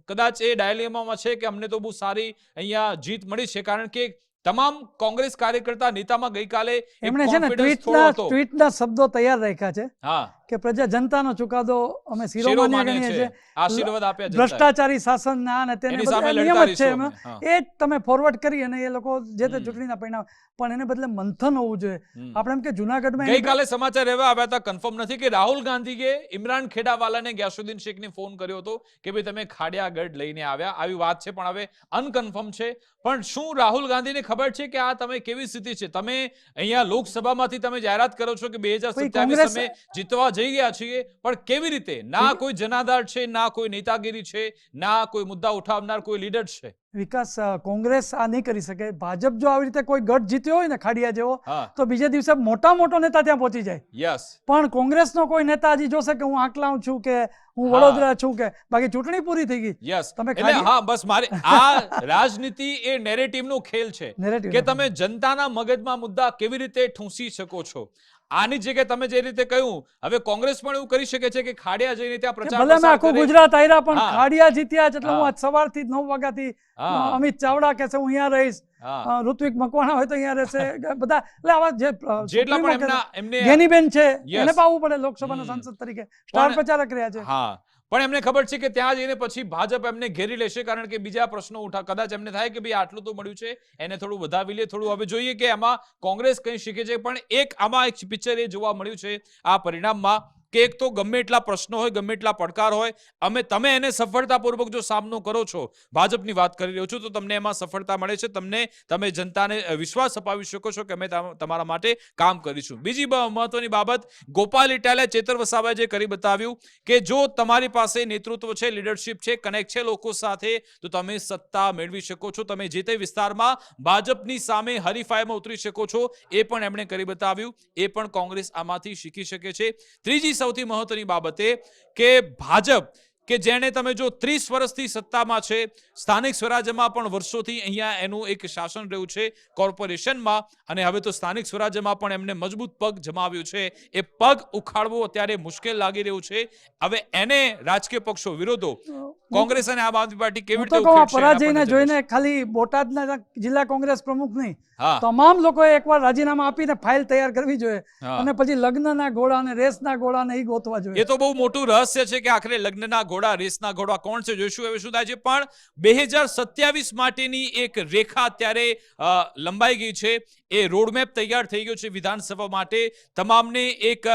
કદાચ એ ડાયલેમામાં છે કે અમને તો બહુ સારી અહીંયા જીત મળી છે, કારણ કે તમામ કોંગ્રેસ કાર્યકર્તા નેતામાં ગઈકાલે એક એમણે છે ને confidence થોડો હતો. ટ્વીટના શબ્દો તૈયાર રાખ્યા છે હા, કે પ્રજા જનતાનો ચુકાદો અમે શિરોમાન્ય શિરોમાન્ય ગણીએ છે, છીએ. આશીર્વાદ આપ્યા જનતાએ. ભ્રષ્ટાચારી શાસન ના અને તેને એની બદલે સામે નિયમ જ લડતા છે રહીશું એમાં. અમે. હા. એ જ તમે ફોરવર્ડ કરી અને એ લોકો જે તે હમ. ચૂંટણીના પરિણામ, પણ એને બદલે મંથન હોવું જોઈએ. હમ. આપણે એમ કે જુનાગઢમાં એની- ગઈકાલે સમાચાર એવા આવ્યા હતા, કન્ફર્મ નથી, કે રાહુલ ગાંધીએ ઇમરાન ખેડાવાલાને ગ્યાસુદ્દીન શેખને ફોન કર્યો હતો કે ભાઈ તમે ખાડિયાગઢ લઈને આવ્યા, આવી વાત છે પણ હવે અનકન્ફર્મ છે. પણ શું રાહુલ ગાંધીને ખબર છે કે આ તમે કેવી સ્થિતિ છે? તમે અહીંયા લોકસભામાંથી તમે જાહેરાત કરો છો કે 2027 કોંગ્રેસ- અમે જીતવા જઈ ગયા છીએ, પણ કેવી રીતે? ના કોઈ જનાધાર છે, ના કોઈ નેતાગીરી છે, ના કોઈ મુદ્દા ઉઠાવનાર કોઈ લીડર છે. વિકાસ કોંગ્રેસ આ નહીં કરી શકે. ભાજપ જો આવી રીતે કોઈ ગઢ જીત્યો હોય ને ખાડિયા જેવો, હા, તો બીજે દિવસે મોટો નેતા ત્યાં પહોંચી જાય. યસ, પણ કોંગ્રેસનો કોઈ નેતા હજી જોશે કે હું આકલાઉં છું કે હું હા. વડોદરા છું કે બાકી ચૂંટણી પૂરી થઈ ગઈ. યસ. તમે એટલે ખાલી- હા, બસ મારે આ રાજનીતિ એ નેરેટિવનો ખેલ છે Narrative કે નો તમે જનતાના મગજમાં મુદ્દા કેવી રીતે ઠૂંસી શકો છો. આની જગ્યાએ તમે જે રીતે કહ્યું, હવે કોંગ્રેસ પણ એવું કરી શકે છે કે ખાડિયા જઈને ત્યાં કે પ્રચાર ભલે મેં પ્રસાર આખું કરે. ગુજરાત આયરા પણ હા. ખાડિયા જીત્યા છે એટલે હું હા. આજ સવારથી 9 વાગ્યાથી હા. અમિત ચાવડા કહેશે હું અહીંયા રહીશ, હા. ઋત્વિક મકવાણા હોય તો અહીંયા રહેશે, બધા એટલે આવા જે જેટલા સુપ્રીમો પણ કહેશે, એમને ગેનીબેન છે Yes. એને પાવવું પડે લોકસભાના હમ. સાંસદ તરીકે, સ્ટાર પણ- પ્રચારક રહ્યા છે. હા, પણ એમને ખબર છે કે ત્યાં જઈને પછી ભાજપ એમને ઘેરી લેશે, કારણ કે બીજા પ્રશ્નો કદાચ એમને થાય કે ભાઈ આટલું તો મળ્યું છે, એને થોડું વધાવી લે, થોડું હવે જોઈએ કે આમાં કોંગ્રેસ કઈ શીખે છે. પણ આમાં એક પિક્ચર એ જોવા મળ્યું છે આ પરિણામમાં કે એક તો ગમે એટલા પ્રશ્નો હોય, ગમે એટલા પડકાર હોય, તમે એને સફળતાપૂર્વક જો સામનો કરો છો, ભાજપની વાત કરી રહ્યો છું, તો તમને એમાં સફળતા મળે છે. તમે જનતાને વિશ્વાસ અપાવી શકો છો કે અમે તમારા માટે કામ કરીશું. બીજી મહત્વની બાબત, ગોપાલ ઇટાલિયા, ચેતર વસાવાએ જે કરી બતાવ્યું કે જો તમારી પાસે નેતૃત્વ છે, લીડરશિપ છે, કનેક્ટ છે લોકો સાથે, તો તમે સત્તા મેળવી શકો છો, તમે જે તે વિસ્તારમાં ભાજપની સામે હરીફાઈમાં ઉતરી શકો છો. એ પણ એમણે કરી બતાવ્યું. એ પણ કોંગ્રેસ આમાંથી શીખી શકે છે. ત્રીજી સૌથી મહત્વની બાબત એ કે ભાજપ કે જેને તમે જો 30 વર્ષથી સત્તામાં છે, સ્થાનિક સ્વરાજ્યમાં પણ વર્ષોથી અહીંયા એનું એક શાસન રહ્યું છે કોર્પોરેશનમાં, અને હવે તો સ્થાનિક સ્વરાજ્યમાં પણ એમને મજબૂત પગ જમાવ્યો છે. એ પગ ઉખાડવો અત્યારે મુશ્કેલ લાગી રહ્યું છે. હવે એને રાજકીય પક્ષો વિરોધો કોંગ્રેસ અને આમ આદમી પાર્ટી કેવી હું તો રીતે કહું આ ઉખેડશે એના પર પરાજયને નજર જોઈને રહેશે. ખાલી બોટાદના જિલ્લા કોંગ્રેસ પ્રમુખ નહીં, હા. તમામ લોકોએ એકવાર રાજીનામા આપીને ફાઇલ તૈયાર કરવી જોઈએ હા. અને પછી લગ્નના ઘોડા અને રેસના ઘોડા ને ઈ ગોતવા જોઈએ. એ તો બહુ મોટું રહસ્ય છે કે આખરે લગ્નના ઘોડા, રેસના ઘોડા કોણ છે, જોઈશું હવે શું થાય છે. પણ 2027 માટેની એક રેખા અત્યારે લંબાઈ ગઈ છે. એ રોડમેપ તૈયાર થઈ ગયો છે વિધાનસભા માટે. તમામને એક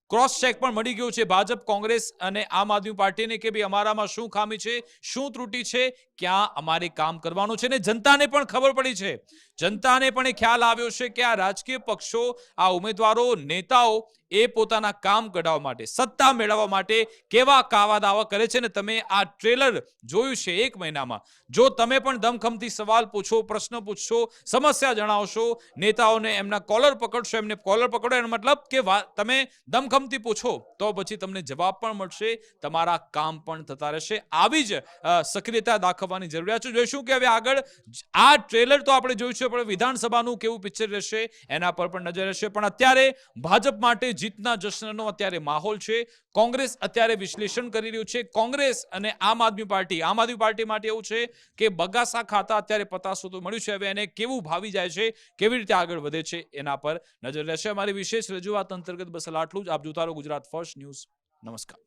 ક્રોસ ચેક પણ મળી ગયું છે ભાજપ, કોંગ્રેસ અને આમ આદમી પાર્ટીને કે ભાઈ અમારામાં શું ખામી છે, શું ત્રુટિ છે, ક્યાં અમારે કામ કરવાનું છે. ને જનતાને પણ ખબર પડી છે, જનતાને પણ એ ખ્યાલ આવ્યો છે કે આ રાજકીય પક્ષો, આ ઉમેદવારો, નેતાઓ એ પોતાના કામ કઢાવવા માટે, સત્તા મેળવવા માટે કેવા કાવા દાવા કરે છે. ને તમે આ ટ્રેલર જોયું છે 1 મહિનામાં. જો તમે પણ દમખમથી સવાલ પૂછો, પ્રશ્ન પૂછશો, સમસ્યા જણાવશો, નેતાઓને એમના કોલર પકડશો, એમને કોલર પકડો એનો મતલબ કે તમે દમખમથી પૂછો તો પછી તમને જવાબ પણ મળશે, તમારા કામ પણ થતા રહેશે. આવી જ સક્રિયતા દાખવવાની જરૂરિયાત છે. જોઈશું કે હવે આગળ આ ટ્રેલર તો આપણે જોયું છે, પણ વિધાનસભાનું કેવું પિક્ચર રહેશે એના પર પણ નજર રહેશે. પણ અત્યારે ભાજપ માટે જીતના જશ્નનો અત્યારે માહોલ છે. કોંગ્રેસ અત્યારે વિશ્લેષણ કરી રહ્યું છે. કોંગ્રેસ અને આમ આદમી પાર્ટી માટે એવું છે કે બગાસા ખાતા અત્યારે પતાસો તો મળ્યું છે, હવે એને કેવું ભાવી જાય છે, કેવી રીતે આગળ વધે છે એના પર નજર રહેશે. અમારી વિશેષ રજૂઆત અંતર્ગત બસ આટલું જ. આપ જોતા રહો ગુજરાત ફર્સ્ટ ન્યૂઝ. નમસ્કાર.